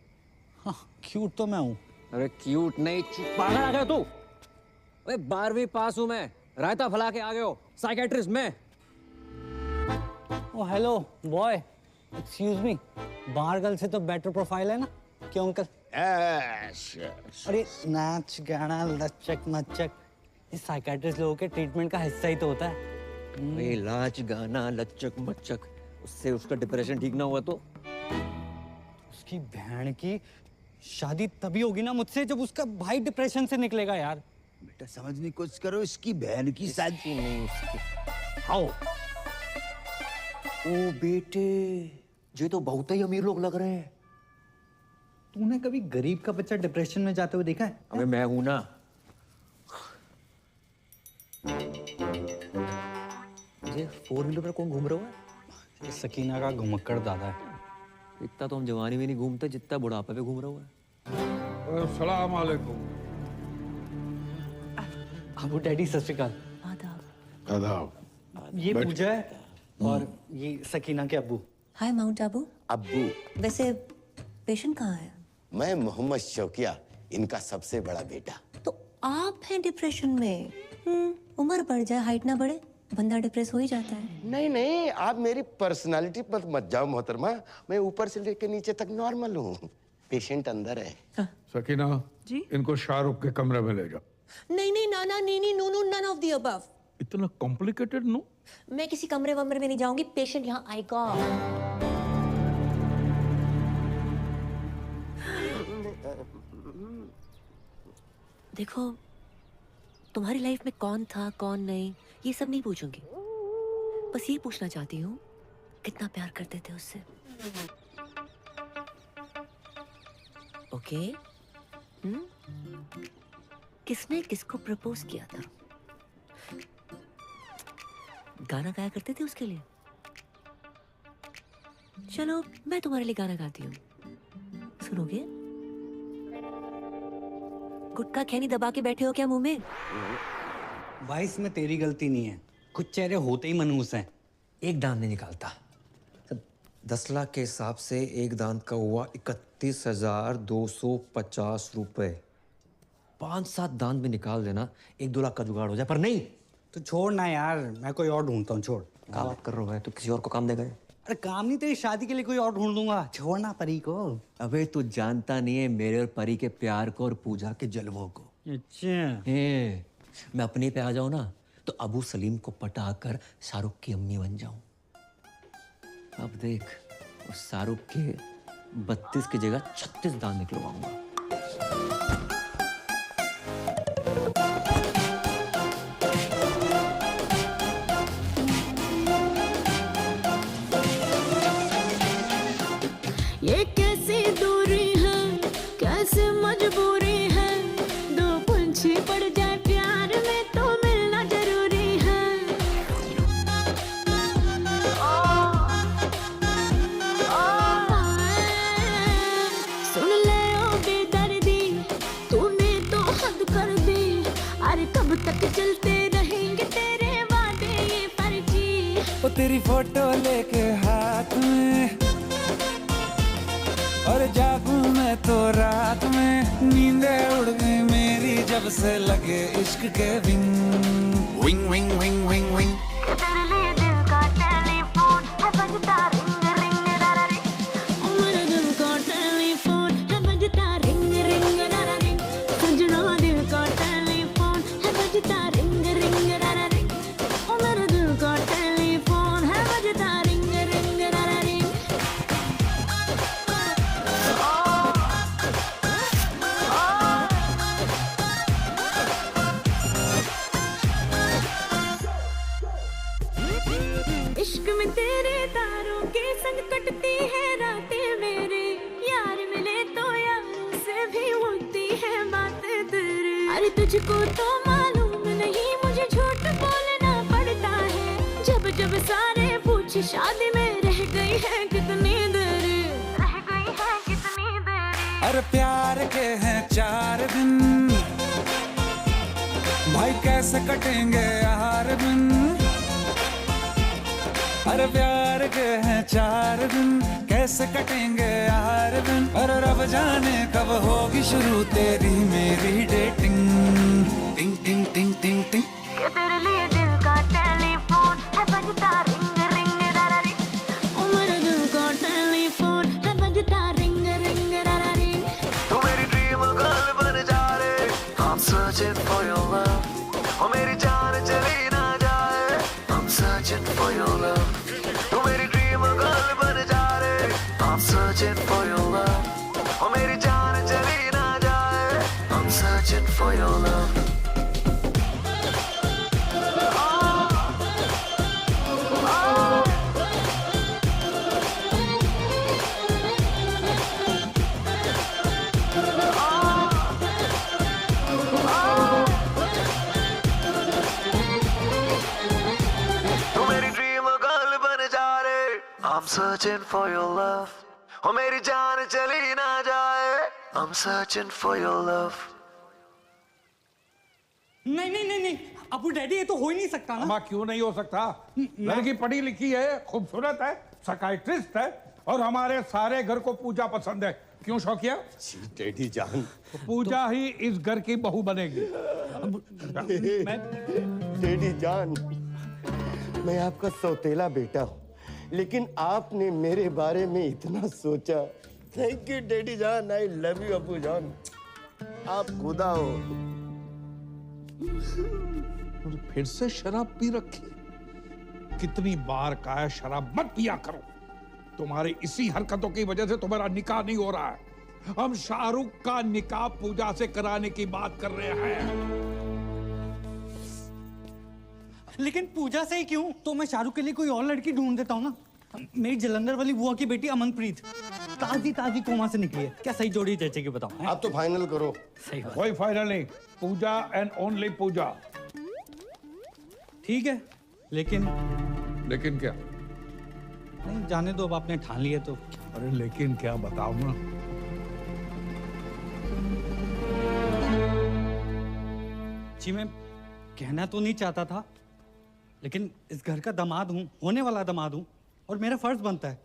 हाँ, क्यूट तो मैं हूँ। अरे क्यूट नहीं, पागल आ गया तू। अरे 12वीं पास हूँ मैं, रायता फैला के आ गए हो। साइकियाट्रिस्ट मैं। ओ हेलो बॉय, एक्सक्यूज मी, बाहर गर्ल से तो बेटर प्रोफाइल है ना? क्यों अंकल? अरे नाच गाना लचक मचक, ये साइकियाट्रिस्ट लोगों के ट्रीटमेंट का हिस्सा ही तो होता है। भाई लाच गाना लचक मचक, उससे उसका डिप्रेशन ठीक ना हुआ तो? उसकी बहन की शादी तभी होगी ना मुझसे जब उसका भाई डिप्रेशन से निकलेगा यार। बेटा समझने की कोशिश करो, इसकी बहन की शादी नहीं उसकी। आओ। ओ बेटे, ये तो बहुत ही अमीर लोग लग रहे हैं। तूने कभी गरीब का बच्चा डिप्रेशन में जाते हुए देखा है? अबे मैं हूं ना। ये 4 व्हीलर पर कौन घूम रहा है? ये सकीना का घुमक्कड़ दादा है। इतना तो हम जवानी में नहीं घूमते जितना बुढ़ापे में घूम रहा है। अस्सलाम वालेकुम। अबू डैडी सत श्री अकाल। आदाब। ये पूजा है और ये सकीना के अब्बू। हाय माउंट आबू। अब्बू। वैसे पेशेंट कहाँ है? मैं मोहम्मद शौकिया, इनका सबसे बड़ा बेटा। तो आप हैं डिप्रेशन में? उम्र बढ़ जाए हाइट ना बढ़े, बंदा डिप्रेस हो ही जाता है। नहीं नहीं, आप मेरी पर्सनालिटी पर मत जाओ मोहतरमा, मैं ऊपर से लेकर नीचे तक नॉर्मल हूँ। पेशेंट अंदर है। सकीना जी, इनको शाहरुख के कमरे में ले जाओ। नहीं नहीं नाना नीनी नूनू नन ऑफ द अबव। इतना कॉम्प्लिकेटेड नो? मैं किसी कमरे वमरे में नहीं जाऊंगी, पेशेंट यहाँ आएगा। देखो, तुम्हारी लाइफ में कौन था कौन नहीं ये सब नहीं पूछूंगी, बस ये पूछना चाहती हूँ कितना प्यार करते थे उससे। ओके? किसने किसको प्रपोज किया था? गाना गाया करते थे उसके लिए? चलो मैं तुम्हारे लिए गाना गाती हूँ, सुनोगे? गुटखा खैनी दबा के बैठे हो क्या मुंह में? भाई इसमें तेरी गलती नहीं है, कुछ चेहरे होते ही मनहूस हैं। एक दांत नहीं निकालता। 10 लाख के हिसाब से एक दांत का हुआ 31,250 रुपए। 5-7 दांत भी निकाल देना, 1-2 लाख का जुगाड़ हो जाए। पर नहीं, तो छोड़ ना यार, मैं कोई और ढूंढता हूँ। छोड़। क्या बात कर रहा है? तो किसी और को काम देगा? अरे काम नहीं, तेरी शादी के लिए कोई और ढूंढ दूंगा। छोड़ना परी को। अबे तू जानता नहीं है मेरे और परी के प्यार को और पूजा के जलवों को। अच्छा। मैं अपने पे आ जाऊं ना तो अबू सलीम को पटाकर शाहरुख की अम्मी बन जाऊं। अब देख, उस शाहरुख के 32 की जगह 36 दांत निकलवाऊंगा। ये कैसी दूरी है, कैसे मजबूरी है, दो पंछी पड़ जाए प्यार में तो मिलना जरूरी है। सुन ले ओ बेदर्दी, तूने तो हद कर दी। अरे कब तक चलते रहेंगे तेरे वादे ये फर्जी। वो तेरी फोटो लेके हाथ में और जागू मैं तो रात में, नींदे उड़ गई मेरी जब से लगे इश्क के wing wing wing wing wing wing. तेरे लिए दिल का टेलीफोन है बजता रिंग रिंग रारा रिंग। मेरे दिल का टेलीफोन है बजता रिंग रिंग रारा रिंग। सजना दिल का टेलीफोन है बजता रिंग रिंग रारा रिंग। मेरे दिल का टेलीफोन है बजता रिंग रिंग रारा रिंग। इश्क में तेरे तारों के संग कटती है रातें मेरी। यार मिले तो यार से भी होती है बातें तेरी। अरे तुझको तो मालूम नहीं मुझे झूठ बोलना पड़ता है। जब जब सारे पूछे शादी में रह गई है कितनी देरी, रह गई है कितनी देरी। अरे प्यार के हैं 4 दिन, भाई कैसे कटेंगे हर दिन। अरे प्यार के हैं 4 दिन, कैसे कटेंगे हर दिन। अरे रब जाने कब होगी शुरू तेरी मेरी डेटिंग। टिंग टिंग टिंग टिंग टिंग। ये तेरे लिए दिल का टेलीफोन है बजता रिंग रिंग रारा रिंग। ओ मेरे दिल का टेलीफोन है बजता रिंग रिंग रारा रिंग। तू मेरी ड्रीम गर्ल बन जा रे, I'm searching for your love। ओ मेरी जान चली ना जाए, I'm searching for your love। तू मेरी ड्रीम गर्ल बन जा रे, I'm searching for your love। ओ मेरी जान चली ना जाए, I'm searching for your love। I'm searching for your love। ओ मेरी जान चली ना जाए, I'm searching for your love। नहीं नहीं नहीं नहीं अबू डैडी, ये तो हो ही नहीं सकता ना। माँ क्यों नहीं हो सकता? लड़की पढ़ी लिखी है, खूबसूरत है, साइकियाट्रिस्ट है और हमारे सारे घर को पूजा पसंद है। क्यों शौकिया? डैडी जान, तो पूजा ही इस घर की बहू बनेगी। डैडी जान, मैं आपका सौतेला बेटा हूँ, लेकिन आपने मेरे बारे में इतना सोचा। थैंक यू डैडी जान, आई लव यू अबू जान, आप खुदा हो। फिर से शराब पी रखी। कितनी बार कहा है शराब मत पिया करो। तुम्हारी इसी हरकतों की वजह से तुम्हारा निकाह नहीं हो रहा है। हम शाहरुख का निकाह पूजा से कराने की बात कर रहे हैं। लेकिन पूजा से ही क्यों? तो मैं शाहरुख के लिए कोई और लड़की ढूंढ देता हूँ ना। मेरी जलंधर वाली बुआ की बेटी अमनप्रीत ताजी ताजी कोमा से निकली है। क्या सही जोड़ी जैसे बताओ? आप तो फाइनल करो। सही बात। कोई फाइनल नहीं, पूजा एंड ओनली पूजा। ठीक है, लेकिन लेकिन क्या? नहीं जाने दो, अब आपने ठान लिया तो। अरे लेकिन क्या बताओ ना। जी मैं कहना तो नहीं चाहता था, लेकिन इस घर का दामाद हूं, होने वाला दामाद हूं, और मेरा फर्ज बनता है।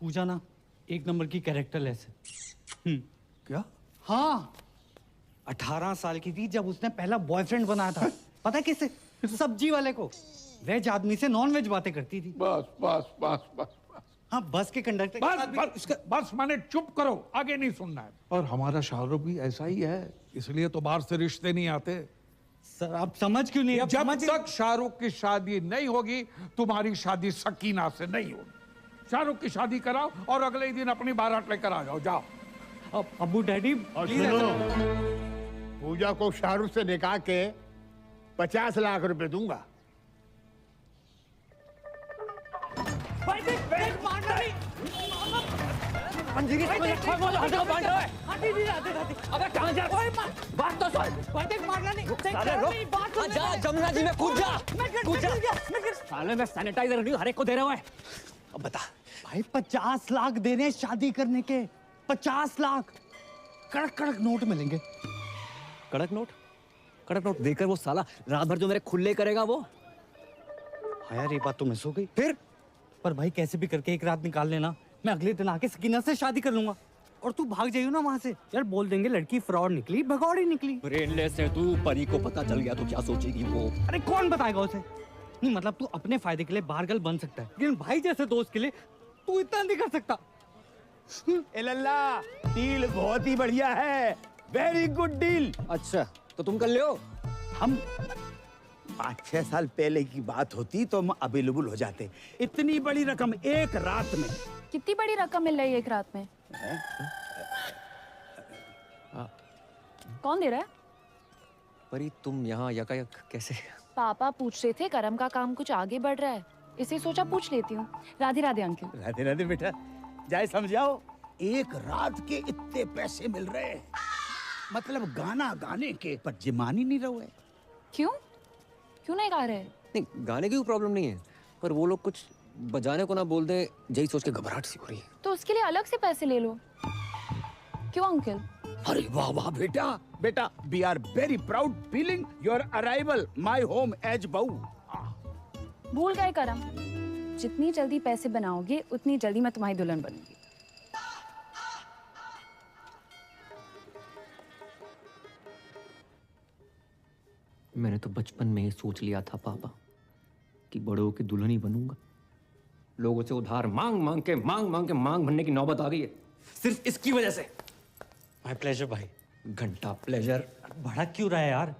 पूजा ना एक नंबर की कैरेक्टरलेस है। क्या? हाँ, 18 साल की थी जब उसने पहला बॉयफ्रेंड बनाया था। पता है किससे? सब्जी वाले को। वेज आदमी से नॉन वेज बातें करती थी। बस बस बस बस बस। हाँ, बस के कंडक्टर बस मैंने चुप करो, आगे नहीं सुनना है। और हमारा शाहरुख भी ऐसा ही है, इसलिए तो बाहर से रिश्ते नहीं आते। सर आप समझ क्यों नहीं? जब तक शाहरुख की शादी नहीं होगी तुम्हारी शादी सकीना से नहीं होगी। शाहरुख की शादी कराओ और अगले ही दिन अपनी बारात लेकर आ जाओ। जाओ। अबू डैडी और सुनो, पूजा को शाहरुख से निकाह के 50 लाख रुपए दूंगा। जमुना जी में कूद जा। साले मैं सैनिटाइजर नहीं हर एक को दे रहा हूँ। अब बता भाई 50 लाख देने हैं शादी करने के। 50 लाख कड़क कड़क नोट मिलेंगे। कड़क नोट? कड़क नोट देकर वो साला रात भर जो मेरे खुले करेगा वो। हाँ यार ये बात तो मिस हो गई। फिर पर भाई कैसे भी करके एक रात निकाल लेना, मैं अगले दिन आके सकीना से शादी कर लूंगा। और तू भाग जाइयो ना वहां से। यार बोल देंगे लड़की फ्रॉड निकली, भगौड़ी निकली। ब्रेनलेस है तू, परी को पता चल गया तो क्या सोचेगी वो? अरे कौन बताएगा उसे? नहीं मतलब तू अपने फायदे के लिए बाहरगल बन सकता है, लेकिन भाई जैसे दोस्त के लिए तू इतना नहीं कर सकता। ए लल्ला, डील बहुत ही बढ़िया है, वेरी गुड डील। अच्छा तो तुम कर लो। हम 5-6 साल पहले की बात होती तो हम अवेलेबल हो जाते। इतनी बड़ी रकम एक रात में। कितनी बड़ी रकम मिल रही है एक रात में? कौन दे रहा है? परी तुम यहाँ यकायक कैसे? पापा पूछ रहे थे करम का काम कुछ आगे बढ़ रहा है, इसे सोचा पूछ लेती हूँ। राधे राधे अंकल। राधे राधे बेटा, जाए समझाओ। एक रात के इतने पैसे मिल रहे हैं, मतलब गाना गाने के, पर जिमान ही नहीं रहे। क्यों क्यों नहीं गा रहे? नहीं गाने की कोई प्रॉब्लम नहीं है, पर वो लोग कुछ बजाने को ना बोल दे, यही सोच के घबराहट सी हो रही है। तो उसके लिए अलग से पैसे ले लो। क्यों अंकल? अरे वाह वाह बेटा, बेटा we are very proud feeling your arrival my home as बहू। भूल गए करम, जितनी जल्दी पैसे बनाओगे उतनी जल्दी मैं तुम्हारी दुल्हन बनूंगी। मैंने तो बचपन में ही सोच लिया था पापा कि बड़ों की दुल्हन ही बनूंगा। लोगों से उधार मांग मांग के मांग भरने की नौबत आ गई है, सिर्फ इसकी वजह से। माय प्लेजर भाई। घंटा प्लेजर। बड़ा क्यों रहा है यार?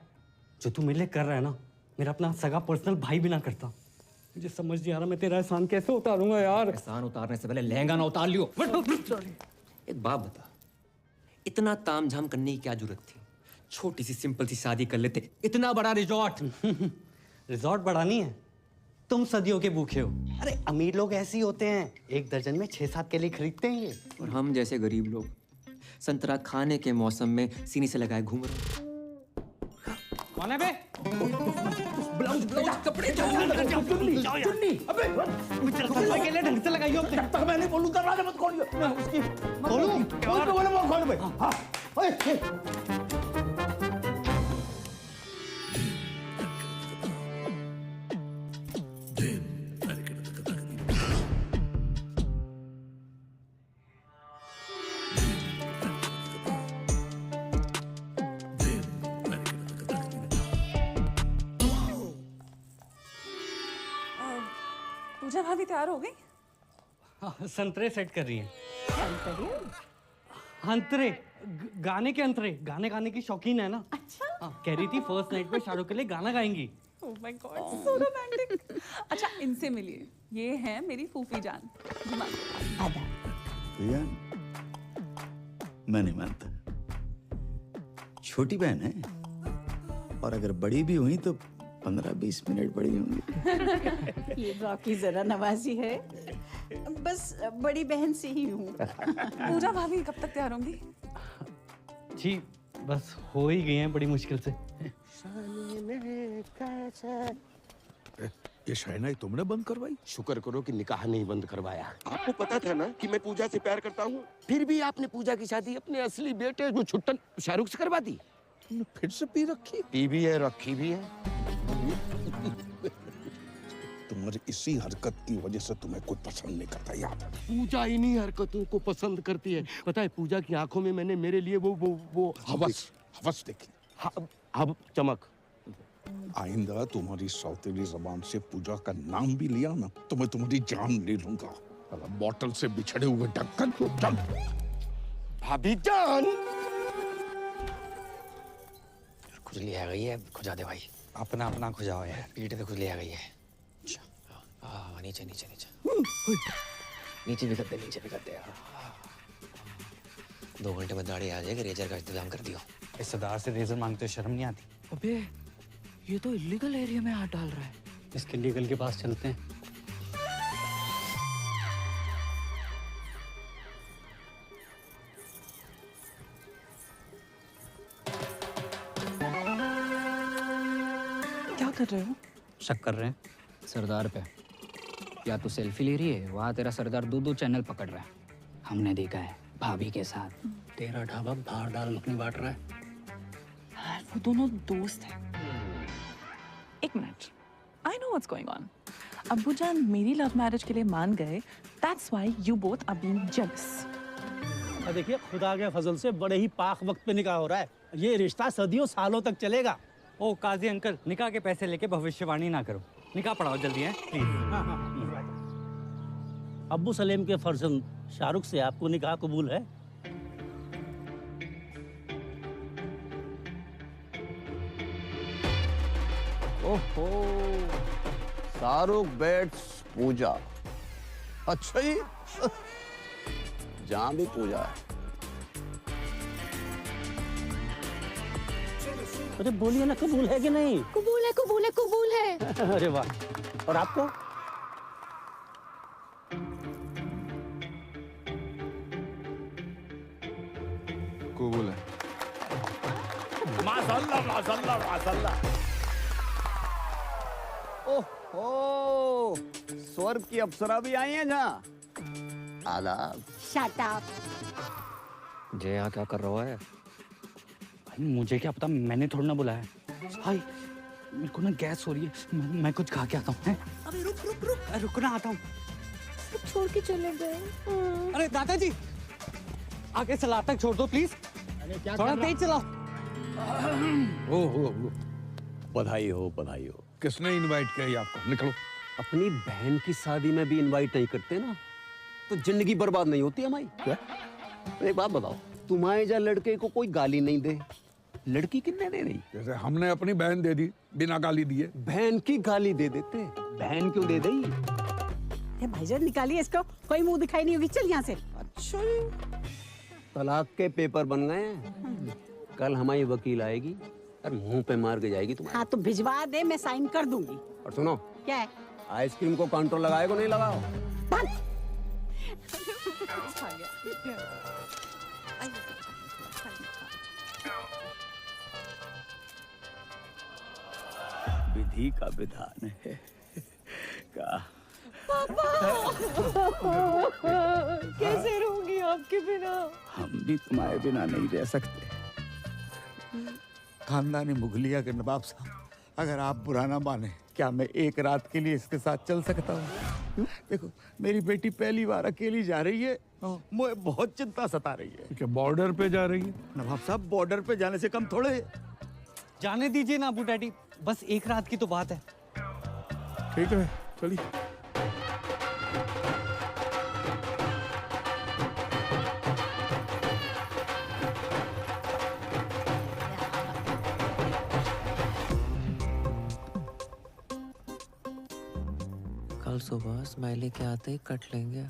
जो तू मेरे लिए कर रहा है ना, मेरा अपना सगा पर्सनल भाई भी ना करता। मुझे समझ नहीं आ रहा मैं तेरा एहसान कैसे उतारूंगा यार। एहसान उतारने से पहले लहंगा ना उतार लियो। एक बात बता, इतना तामझाम करने की क्या जरूरत थी? छोटी सी सिंपल सी शादी कर लेते। इतना बड़ा रिजॉर्ट। रिजॉर्ट बड़ा नहीं है, तुम सदियों के भूखे हो। अरे अमीर लोग ऐसे ही होते हैं, 1 दर्जन में 6-7 केले खरीदते हैं ये। और हम जैसे गरीब लोग संतरा खाने के मौसम में सीने से लगाए घूम रहे। कौन है बे? ब्लाउज कपड़े चुन्नी। अबे केले ढंग से लगाइयो। जब तक मैं नहीं बोलूं दरवाजा मत खोलियो। मैं उसकी खोलूं? बोलो वो खोल बे। हाँ ओए पूजा भाभी तैयार हो गई? संतरे सेट कर रही हैं। अंतरे गाने के अंतरे, गाने गाने की शौकीन है ना। अच्छा कह रही थी फर्स्ट नाइट पे शाहरुख के लिए गाना गाएंगी। Oh my god so romantic. अच्छा इनसे मिलिए, ये है मेरी फूफी जान। भैया मैं नहीं मानता, छोटी बहन है और अगर बड़ी भी हुई तो 15-20 मिनट बड़ी होंगी। ये तो आपकी जरा नवाजी है, बस बड़ी बहन से ही हूँ। पूजा भाभी कब तक तैयार होंगी? जी बस हो ही गई हैं बड़ी मुश्किल से। ये शहनाई तुमने बंद करवाई? शुक्र करो कि निकाह नहीं बंद करवाया। आपको पता था ना कि मैं पूजा से प्यार करता हूँ, फिर भी आपने पूजा की शादी अपने असली बेटे जो छुट्टन शाहरुख से करवा दी। तुमने फिर से पी रखी? पी भी है, रखी भी है। तुम्हारी इसी हरकत की वजह से तुम्हें कोई पसंद नहीं करता याद है? पूजा इन्हीं हरकतों को पसंद करती है। पता है पूजा की आंखों में मैंने मेरे लिए वो हवस देखी। अब चमक। आइंदा तुम्हारी सौतेली जबान से पूजा का नाम भी लिया ना तो मैं तुम्हारी जान ले लूंगा। बोतल से बिछड़े हुए ढक्कन को चल। भाभी जान खुजली आ गई है, खुजा दे भाई। अपना अपना खुजाओ यार। पीठ पे खुजली आ गई है। हाँ, नीचे नीचे नीचे नीचे भी कर दे, नीचे भी कर दे यार। 2 घंटे में दाढ़ी आ जाएगी, रेजर का इंतजाम कर दियो। इस सरदार से रेजर मांगते शर्म नहीं आती? अबे ये तो इलीगल एरिया में हाथ डाल रहा है। इसके लीगल के पास चलते हैं। क्या कर रहे हो? शक कर रहे हैं सरदार पे। या तो सेल्फी ले रही है, वहाँ तेरा सरदार 2-2 चैनल पकड़ रहा है। हमने देखा है भाभी के साथ। तेरा ढाबा बाहर डाल मखनी बांट रहा है। वो दोनों दोस्त हैं। एक minute, I know what's going on. अब्बू जान मेरी लव मैरिज के लिए मान गए, that's why you both are being jealous. देखिए खुदा के फजल से बड़े ही पाक वक्त पे निकाह हो रहा है। ये रिश्ता सदियों सालों तक चलेगा। ओ काजी अंकल, निकाह के पैसे लेके भविष्यवाणी ना करो। निकाह पढ़ाओ जल्दी है प्लीज। अब्बू सलेम के फर्जंद शाहरुख से आपको निकाह कबूल है? ओहो, शाहरुख बेट्स पूजा। अच्छा ही जहां भी पूजा है। अरे बोलिए ना, कबूल है कि नहीं? कबूल है, कबूल है, कबूल है। अरे वाह। और आपको? कबूल है। माशाल्लाह माशाल्लाह माशाल्लाह। ओहो, स्वर्ग की अप्सरा भी आई हैं जहाँ। आदाब। Shut up. जय यहाँ क्या कर रहा है? भाई मुझे क्या पता, मैंने थोड़ा ना बुलाया। भाई मेरे को ना गैस हो रही है, मैं कुछ खा के आता हूँ। अबे रुक रुक रुक। रुकना, आता हूँ। छोड़ के चले गए। अरे दादाजी, आगे सलाद तक छोड़ दो प्लीज। थोड़ा तेज चलाओ। ओहो, बधाई हो, बधाई हो। किसने इनवाइट किया आपको? निकलो। अपनी बहन की शादी में भी इनवाइट नहीं करते ना, तो जिंदगी बर्बाद नहीं होती हमारी। क्या? एक बात बताओ, तुम्हारे जा लड़के को कोई गाली नहीं दे, लड़की कितने दे रही? जैसे हमने अपनी बहन दे दी बिना गाली दिए। बहन की गाली दे देते, बहन क्यों दे दी? भाईजान निकालिए इसको, कोई मुंह दिखाई नहीं होगी। चल यहाँ से। अच्छा, तलाक के पेपर बन गए हैं। कल हमारी वकील आएगी और मुंह पे मार के जाएगी तुम्हारे। हाँ तो भिजवा दे, मैं साइन कर दूंगी। और सुनो, क्या है? आइसक्रीम को काउंटर लगाए को नहीं लगाओ। विधि का विधान है का। पापा कैसे रहूंगी आपके बिना? हम भी तुम्हारे बिना नहीं रह सकते। खानदानी मुगलिया के नवाब साहब, अगर आप बुरा ना माने, क्या मैं एक रात के लिए इसके साथ चल सकता हूँ? देखो, मेरी बेटी पहली बार अकेली जा रही है, मुझे बहुत चिंता सता रही है। क्या बॉर्डर पे जा रही है? नवाब साहब, बॉर्डर पे जाने से कम थोड़े। जाने दीजिए ना अबू डैडी, बस एक रात की तो बात है। ठीक है, चलिए। कल सुबह स्माइली के आते ही कट लेंगे।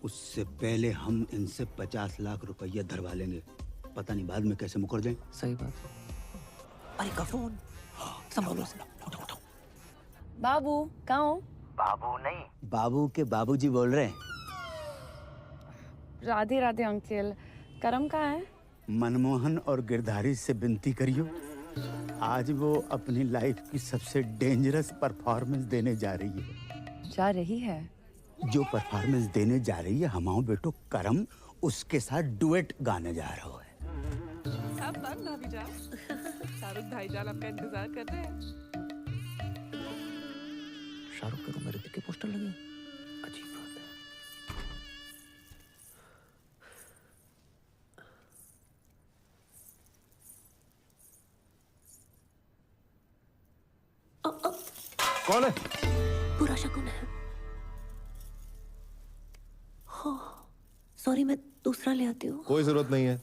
उससे पहले हम इनसे 50 लाख रुपया धरवा लेंगे। पता नहीं बाद में कैसे मुकर जाएं। सही बात। अरे का फोन संभालो। बाबू कहाँ हो? बाबू नहीं, बाबू के बाबूजी बोल रहे हैं। राधे राधे अंकल। करम कहाँ है? मनमोहन और गिरधारी से विनती करियो, आज वो अपनी लाइफ की सबसे डेंजरस परफॉर्मेंस देने जा रही है। जा रही है? जो परफॉर्मेंस देने जा रही है, हमाओ बेटो करम उसके साथ डुएट गाने जा रहा है। सब बंद भाभी जान। शाहरुख भाईजान आपका इंतजार कर रहे हैं। शाहरुख के रूम में ऋतिक के पोस्टर लगे। अजीब बात है। कौन है? बुरा शकुन है। हो, सॉरी, मैं दूसरा ले आती हूँ। कोई जरूरत नहीं है,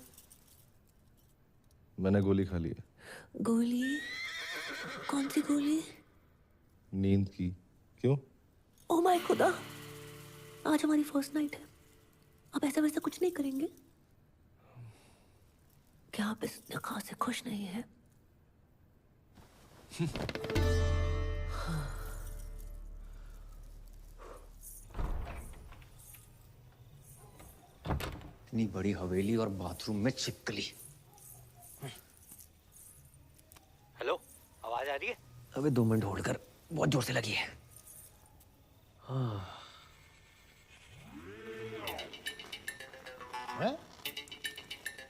मैंने गोली खा ली है। गोली? कौन सी गोली? नींद की। क्यों? ओ माय खुदा, आज हमारी फर्स्ट नाइट है। आप ऐसा वैसा कुछ नहीं करेंगे? क्या आप इस निकाह से खुश नहीं हैं? इतनी बड़ी हवेली और बाथरूम में छिपकली। हेलो, आवाज आ रही है? अबे 2 मिनट होल्ड कर, बहुत जोर से लगी है। हैं?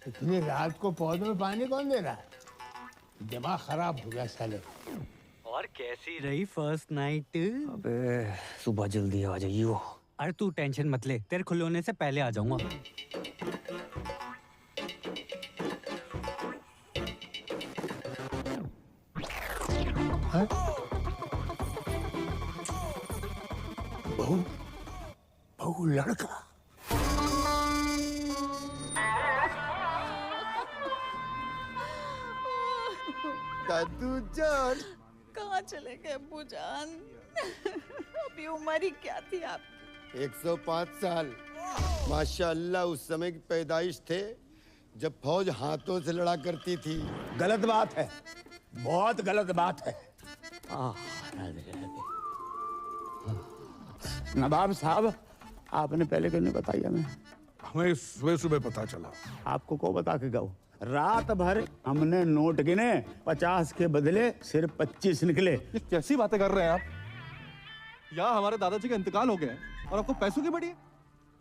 इतनी रात को पौधों में पानी कौन दे रहा है? दिमाग खराब हो गया साले। और कैसी रही फर्स्ट नाइट? अबे सुबह जल्दी आ जाइयो। अरे तू टेंशन मत ले, तेरे खुले होने से पहले आ जाऊंगा। बहू लड़का। दादू जान, कहाँ चले गए अब्बू जान? अभी उम्र ही क्या थी आपकी? 105 साल। माशाअल्लाह उस समय की पैदाइश थे जब फौज हाथों से लड़ा करती थी। गलत बात है, बहुत गलत बात है। नवाब साहब, आपने पहले क्यों नहीं बताया? हमें सुबह सुबह पता चला। आपको को बता के गए? रात भर हमने नोट गिने, 50 के बदले सिर्फ 25 निकले। ये कैसी बातें कर रहे हैं आप? यहाँ हमारे दादाजी का इंतकाल हो गया है और आपको पैसों की बड़ी है।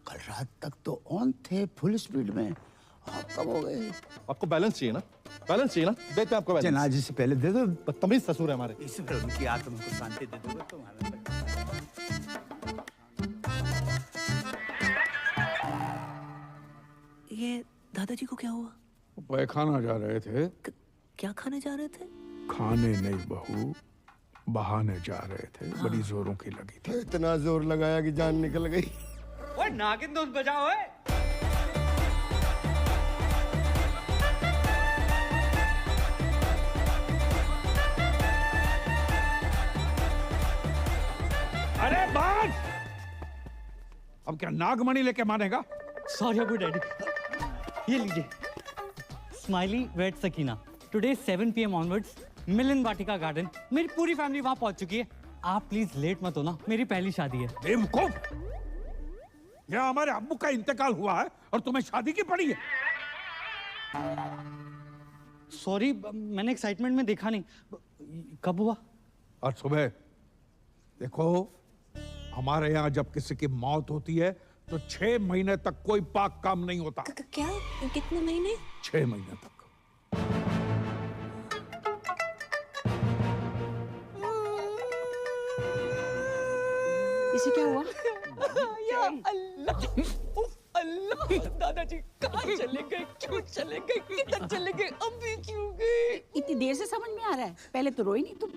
कल रात तक तो ऑन थे फुल स्पीड में, आप कब हो गए? आपको बैलेंस चाहिए ना? बैलेंस चाहिए ना? देते हैं आपको बैलेंस। जनाजे से पहले दे दो। बदतमीज ससुर है हमारे। इस पर उनकी आत्मा को शांति दे दोगे तो हमारा। ये दादाजी को क्या हुआ? पैखाना जा रहे थे। क्या खाने जा रहे थे? खाने नहीं बहू, बहाने जा रहे थे। बड़ी जोरों की लगी थी। इतना जोर लगाया कि जान निकल गई। ओए नागिन दोस्त बजाओ। अरे बात! अब क्या नागमणि लेके मानेगा? Sorry Abu daddy. ये लीजिए, smiley wait Sakina. Today 7 PM onwards Milan Vatika garden. मेरी पूरी फैमिली वहां पहुंच चुकी है। आप प्लीज लेट मत होना, मेरी पहली शादी है। बेवकूफ! यहाँ हमारे अब्बू का इंतकाल हुआ है और तुम्हें शादी की पड़ी है। सॉरी, मैंने एक्साइटमेंट में देखा नहीं। कब हुआ? आज सुबह। देखो, हमारे यहाँ जब किसी की मौत होती है तो 6 महीने तक कोई पाक काम नहीं होता। क्या? कितने महीने? 6 महीने तक। इसे क्या हुआ? या अल्लाह, उफ अल्लाह, दादाजी कहाँ चले गए? क्यों चले गए? किधर चले गए? अभी क्यों गए? इतनी देर से समझ में आ रहा है, पहले तो रोई नहीं तुम।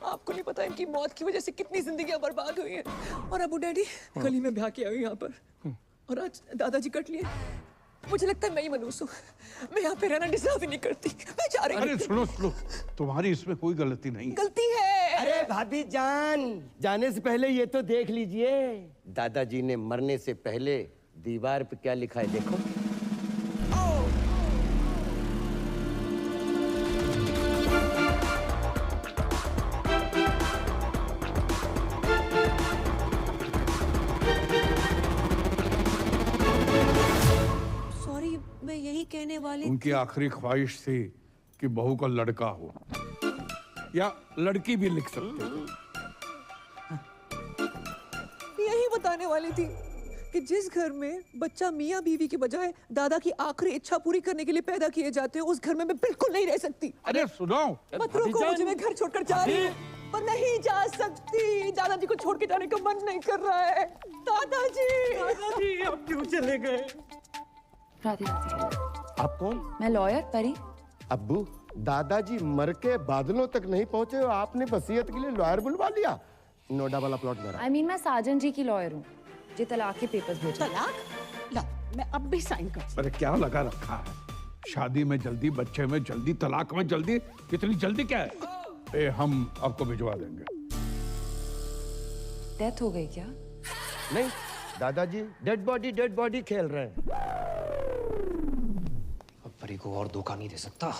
आपको नहीं पता इनकी मौत की वजह से कितनी जिंदगियां बर्बाद हुई हैं। और अबू डैडी गली में ब्याह के आए यहाँ पर, और आज दादाजी कट लिए। मुझे लगता है मैं ही मनूस हूँ। मैं यहाँ पे रहना डिजर्व ही नहीं करती। मैं जा रही हूँ। अरे सुनो सुनो, तुम्हारी इसमें कोई गलती नहीं है। गलती है। अरे भाभी जान, जाने से पहले ये तो देख लीजिए। दादाजी ने मरने से पहले दीवार पे क्या लिखा है देखो। सॉरी, मैं यही कहने वाली। उनकी आखिरी ख्वाहिश थी कि बहू का लड़का हो, या लड़की भी लिख सकते हो। यही बताने वाली थी कि जिस घर में बच्चा मियाँ बीवी के बजाय दादा की आखिरी इच्छा पूरी करने के लिए पैदा किए जाते हैं, उस घर में मैं बिल्कुल नहीं रह सकती। अरे सुनो, मत रोको मुझे, मैं घर छोड़कर जा रही हूँ। पर नहीं जा सकती, दादाजी को छोड़ के जाने का मन नहीं कर रहा है। दादाजी, दादाजी अब क्यों चले गए? राधे राधे। आप कौन? मैं लॉयर परी। अब्बू, दादाजी मर के बादलों तक नहीं पहुंचे और आपने वसीयत के लिए लॉयर बुलवा लिया। नोडा वाला प्लॉट मेरा। I mean, मैं साजन जी की लॉयर हूँ, जो तलाक के पेपर्स भेजे। तलाक? ला, मैं अब भी साइन कर। अरे क्या लगा रखा है? शादी में जल्दी, बच्चे में जल्दी, तलाक में जल्दी, इतनी जल्दी क्या है? हम आपको भिजवा देंगे। डेथ हो गई क्या? नहीं दादाजी, डेड बॉडी खेल रहे हैं। अब परी को और धोखा नहीं दे सकता।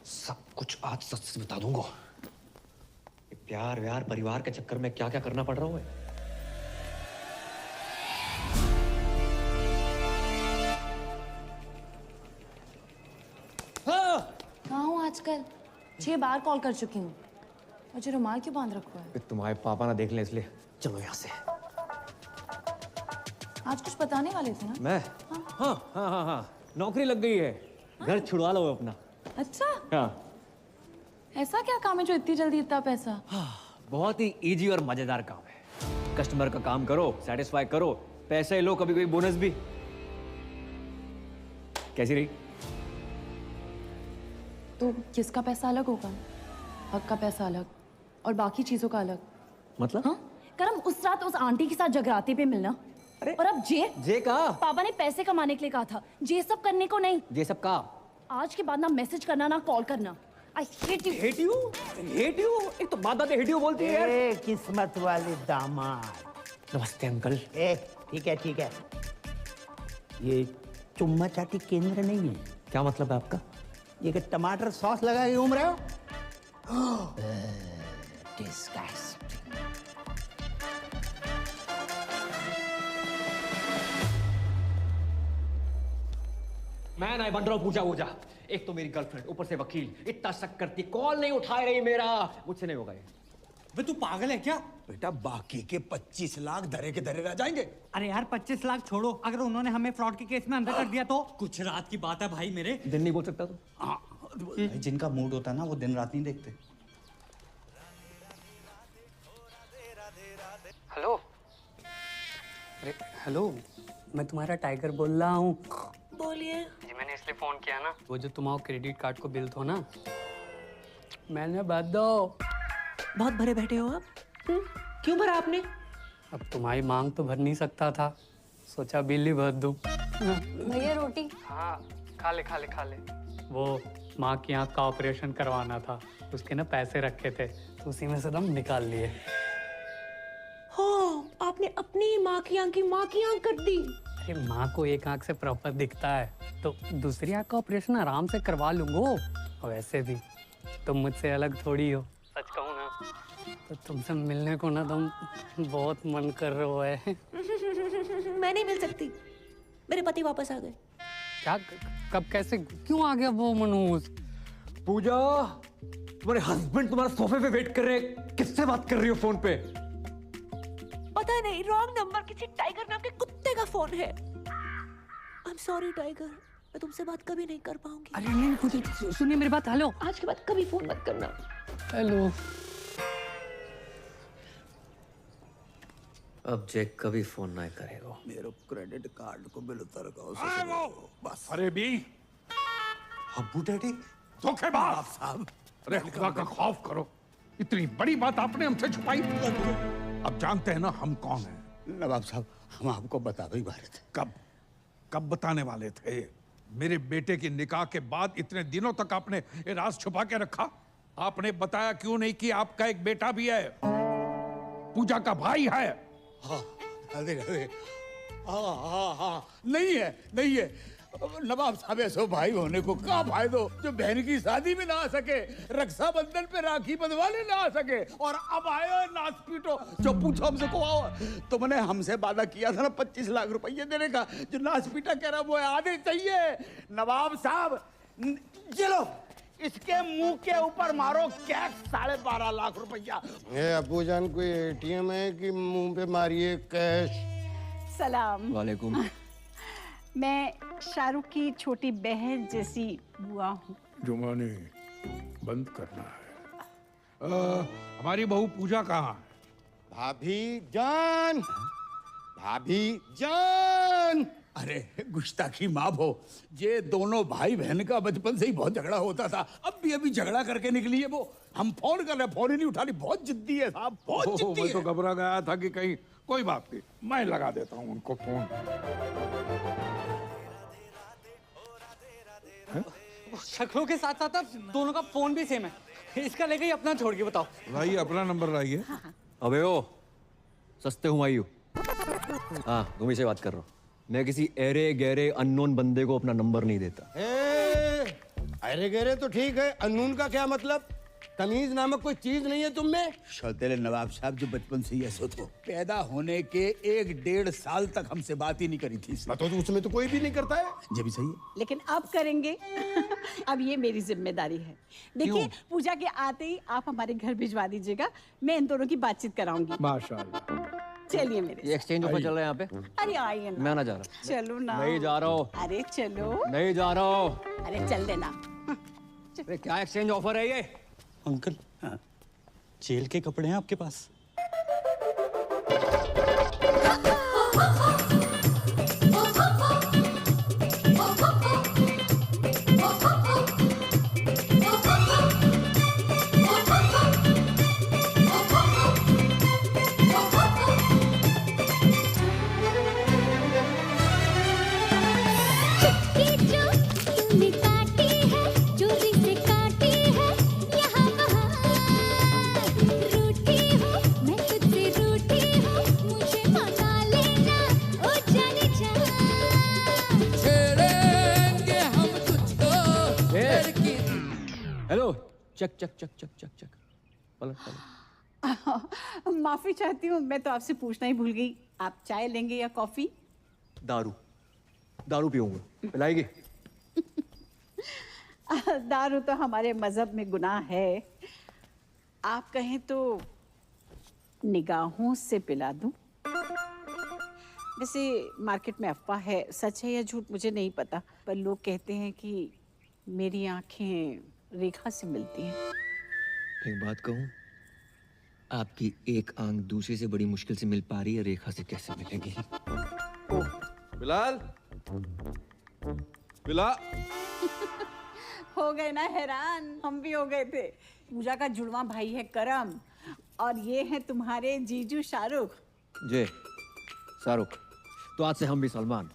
सब कुछ आज सच से बता दूंगा। ये प्यार व्यार परिवार के चक्कर में क्या क्या करना पड़ रहा है। कहाँ हूँ आजकल? 6 बार कॉल कर चुकी हूँ। मुझे रुमाल क्यों बांध रखा है? तुम्हारे पापा ना देख ले इसलिए। चलो यहाँ से। आज कुछ बताने वाले थे ना? मैं? हाँ, नौकरी लग गई है। घर छुड़वा लो अपना। अच्छा, हाँ। ऐसा क्या काम है जो इतनी जल्दी इतना पैसा? बहुत ही इजी और मजेदार काम है। कस्टमर का काम करो, सेटिस्फाई करो, पैसे लो, कभी कभी बोनस भी। कैसी रही? तो किसका पैसा अलग होगा? हक का पैसा अलग और बाकी चीजों का अलग। मतलब? हाँ? करम उस रात उस आंटी के साथ जगराते पे मिलना। और अब जे का? पापा ने पैसे कमाने के लिए कहा था, जे सब करने को नहीं। जे सब का? आज के बाद ना मैसेज करना ना कॉल करना। I hate you. Hate you? Hate you? एक तो बात hate you बोलती है यार। किस्मत वाले दामाद। नमस्ते अंकल। ठीक है। ये चुम्मा चाटी केंद्र नहीं है। क्या मतलब है आपका? ये कि टमाटर सॉस लगा के घूम रहे हो? Disgusting. मैं नहीं बन रहा हूँ पूजा। एक तो मेरी गर्लफ्रेंड, ऊपर से वकील, इतना शक करती, कॉल नहीं उठा रही मेरा। मुझसे नहीं होगा ये। वे तू पागल है क्या? बेटा बाकी के 25 लाख धरे के धरे रह जाएंगे। अरे यार 25 लाख छोड़ो, अगर उन्होंने हमें फ्रॉड के केस में अंदर कर दिया तो? कुछ रात की बात है भाई मेरे। दिन नहीं बोल सकता तू? भाई जिनका मूड होता है ना वो दिन रात नहीं देखते। हेलो। अरे हेलो, मैं तुम्हारा टाइगर बोल रहा हूँ। बोलिए। जी मैंने इसलिए फोन किया ना, वो जो तुम्हारा क्रेडिट कार्ड को बिल था ना, मैंने भर दो। बहुत भरे बैठे हो आप? क्यों भरा आपने? अब तुम्हारी मांग तो भर नहीं सकता था, सोचा बिल ही भर दूं। भैया रोटी। हाँ खा ले। वो माँ की आँख का ऑपरेशन करवाना था, उसके ना पैसे रखे थे तो उसी में से दम निकाल लिए। हो, आपने अपनी माँ की आँख कर दी। अरे माँ को एक आँख से प्रॉपर दिखता है तो दूसरी आँख का ऑपरेशन आराम से करवा लूंगा। और वैसे भी तुम मुझसे अलग थोड़ी हो, सच कहूँ ना तो तुमसे मिलने को ना तुम बहुत मन कर रहे है। मैं नहीं मिल सकती, मेरे पति वापस आ गए। क्या? कब? कैसे? क्यों आ गया वो मनोज? पूजा, तुम्हारे हस्बैंड तुम्हारे सोफे पे वेट कर रहे हैं। किससे बात कर रही हो फोन पे? पता नहीं, रॉन्ग नंबर, किसी टाइगर नाम के कुत्ते का फोन है। आई एम सॉरी टाइगर, मैं तुमसे बात कभी नहीं कर पाऊंगी। अरे नहीं, सुनिए मेरी बात। हेलो, आज के बाद कभी फोन मत करना। हेलो। अब जैक कभी फोन ना करेगा। मेरे क्रेडिट कार्ड को बिल उतर बस। अरे भी अब्बू डैडी धोखेबाज साहब। अरे खुदा का खौफ करो, इतनी बड़ी बात आपने हमसे छुपाई। अब जानते हैं ना हम कौन हैं। नवाब साहब, हम आपको बता भी रहे थे। कब बताने वाले थे? मेरे बेटे की निकाह के बाद इतने दिनों तक आपने ये राज छुपा के रखा। आपने बताया क्यों नहीं कि आपका एक बेटा भी है, पूजा का भाई है। हाँ, नहीं है। नवाब साहब ऐसो भाई होने को क्या फायदो जो बहन की शादी में ना आ सके, रक्षाबंधन पे राखी बंधवाने ना आ सके, और अब आयो नाच पीटो। जो पूछो हमसे को आओ, तो मैंने हमसे वादा किया था ना 25 लाख रुपये देने का। जो नाच पीटा कह रहा वो आधे चाहिए। नवाब साहब चलो इसके मुंह के ऊपर मारो कैश 12.5 लाख रुपया। अब्बू जान कोई ATM है कि मुंह पे मारिए कैश? सलाम। वालेकुम। मैं शाहरुख की छोटी बहन जैसी बुआ हूँ। जुमानी बंद करना है। हमारी बहू पूजा कहाँ है? भाभी जान। अरे गुस्ताखी माफ हो, ये दोनों भाई बहन का बचपन से ही बहुत झगड़ा होता था। अब भी अभी झगड़ा करके निकली है वो। हम फोन कर रहे, फोन ही नहीं उठा रही। बहुत जिद्दी है साहब, बहुत जिद्दी मैं है। तो घबरा गया था कि कहीं कोई बात नहीं, मैं लगा देता हूँ उनको फोन। शक्लों के साथ साथ अब दोनों का फोन भी सेम है। इसका लेके ही अपना छोड़ के बताओ। लाइए अपना नंबर लाइए। अबे ओ सस्ते हुमायूं। हाँ तुम से बात कर रहा हूँ। मैं किसी एरे गहरे अननोन बंदे को अपना नंबर नहीं देता। अरे गहरे तो ठीक है, अनून का क्या मतलब? तमीज नामक कोई चीज नहीं है तुम में? शौतेले नवाब साहब जो बचपन से ही ऐसे थे, पैदा होने के 1-1.5 साल तक हमसे बात ही नहीं करी थी। तो उसमें तो कोई भी नहीं करता है। ये भी सही है। लेकिन अब करेंगे। अब ये मेरी जिम्मेदारी है। देखिए पूजा के आते ही आप हमारे घर भिजवा दीजिएगा, मैं इन दोनों की बातचीत कराऊंगी। माशाल्लाह। चलिए मेरे। ये एक्सचेंज ऑफर चल रहा है यहाँ पे। अरे आइए ना। मैं ना जा रहा। चलो ना। नहीं जा रहा हूँ। अरे चलो। नहीं जा रहा हूँ। अरे चल देना। अरे क्या एक्सचेंज ऑफर है ये? अंकल जेल के कपड़े हैं आपके पास? हेलो चक चक चक चक चक चक पलट पलट। माफी चाहती हूँ, मैं तो आपसे पूछना ही भूल गई। आप चाय लेंगे या कॉफी? दारू दारू पीऊंगा। पिलाएगी? दारू तो हमारे मजहब में गुनाह है। आप कहें तो निगाहों से पिला दूं? वैसे मार्केट में अफवाह है, सच है या झूठ मुझे नहीं पता, पर लोग कहते हैं कि मेरी आंखें रेखा से मिलती हैं। एक बात कहूँ, आपकी एक आंख दूसरे से बड़ी मुश्किल से मिल पा रही है, रेखा से कैसे मिलेगी? बिलाल, बिलाल। हो गए ना हैरान? हम भी हो गए थे। पूजा का जुड़वा भाई है करम, और ये है तुम्हारे जीजू शाहरुख। जे शाहरुख, तो आज से हम भी सलमान।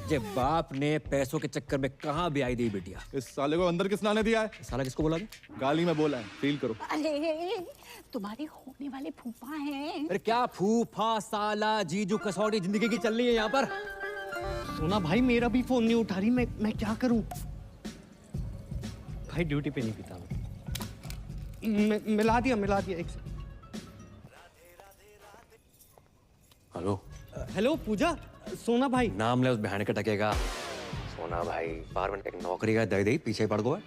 जे बाप ने पैसों के चक्कर में कहाँ भी आई दी बिटिया। इस साले को अंदर किसने आने दिया है? साला किसको बोला? गाली में बोला है, फील करो। अरे तुम्हारे होने वाले फूफा हैं। अरे क्या फूफा, साला, जीजू, कसौटी जिंदगी की चल रही है यहाँ पर। सोना भाई मेरा भी फोन नहीं उठा रही, मैं क्या करूं? भाई ड्यूटी पे नहीं पीता मिला दिया एक से। हेलो हेलो पूजा, सोना भाई। नाम ले उस बहन के टकेगा। सोना भाई बार मिनट एक नौकरी का दे दे पीछे पड़ गो।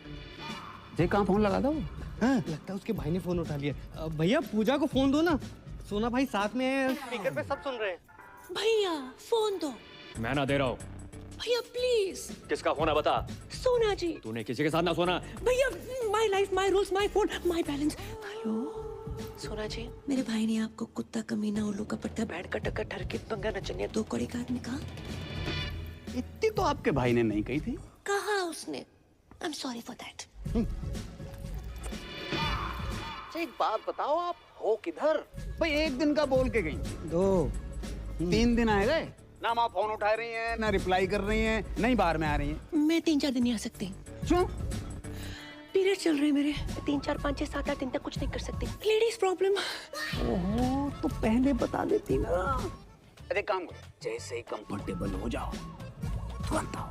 जे कहाँ फोन लगा दो? हाँ लगता है उसके भाई ने फोन उठा लिया। भैया पूजा को फोन दो ना, सोना भाई साथ में स्पीकर पे सब सुन रहे हैं। भैया फोन दो। मैं ना दे रहा हूँ। भैया प्लीज। किसका फोन है बता? सोना जी। तूने किसी के साथ ना सोना। भैया my life my rules my phone my balance. Hello सोना जी, मेरे भाई ने आपको कुत्ता, कमीना, उल्लू का पट्टा, बैठ का टक्कर, ठरके, पंगा, नचनिया, दो कौड़ी का आदमी कहा? इतनी तो आपके भाई ने नहीं कही थी। कहा उसने। I am sorry for that. एक बात बताओ, आप हो किधर? भाई एक दिन का बोल के गई, 2 3 दिन आए गए ना। आप फोन उठा रही हैं ना, रिप्लाई कर रही हैं, नहीं बाहर में आ रही हैं। मैं 3-4 दिन नहीं आ सकती। क्यों? पीरियड चल रहे हैं मेरे। 3, 4, 5, 6, 7, 8 दिन तक कुछ नहीं कर सकती। Ladies problem. ओहो तो पहले बता देती ना। अरे काम करो, जैसे ही कंफर्टेबल हो जाओ तुरंत आओ।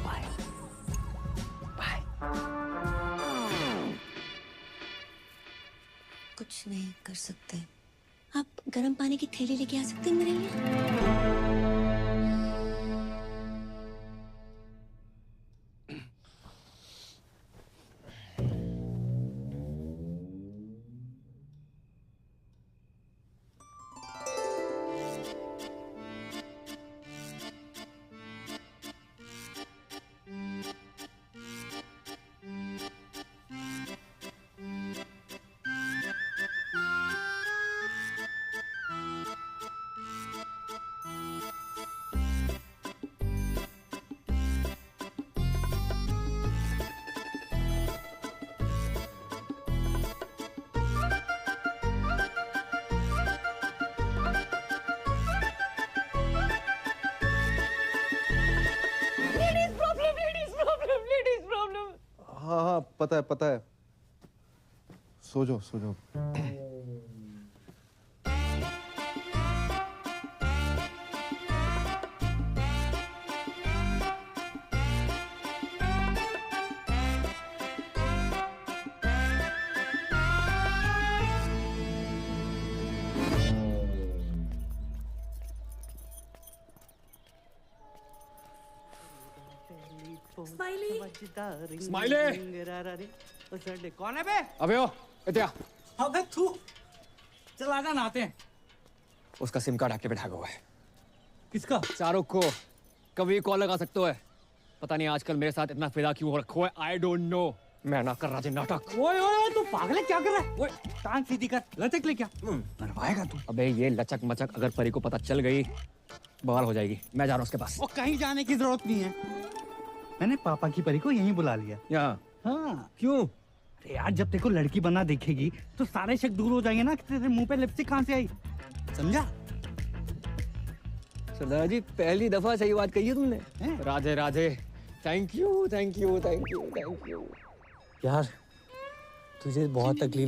Bye bye. कुछ नहीं कर सकते। आप गर्म पानी की थैली लेके आ सकते हैं मेरे लिए? हाँ पता है सो जाओ स्माइली कौन है बे? अबे ओ इत्या अबे तू चल आजा नहाते हैं। उसका सिम कार्ड एक्टिवेट हुआ है। किसका? शाहरुख को कभी कॉल लगा सकते हो। पता नहीं आजकल मेरे साथ इतना फिदा क्यों हो रखो है। I don't know. मैं ना कर राजे नाटक। ओए ओए तू पागल है, क्या कर रहा है? ओए टांग सीधी कर, लचक ले क्या? मरवाएगा तू। अबे ये लचक मचक अगर परी को पता चल गई बवाल हो जाएगी। मैं जा रहा हूँ उसके पास। वो कहीं जाने की जरूरत नहीं है, मैंने पापा की परी को यहीं बुला लिया। यहाँ? हाँ। क्यों? अरे यार जब तेरे को लड़की बना देखेगी तो सारे शक दूर हो जाएंगे ना कि तेरे मुंह पे लिपस्टिक कहाँ से आई, समझा? सरदार जी पहली दफा सही बात कही है तुमने। राधे राधे। Thank you. यार तुझे बहुत तकलीफ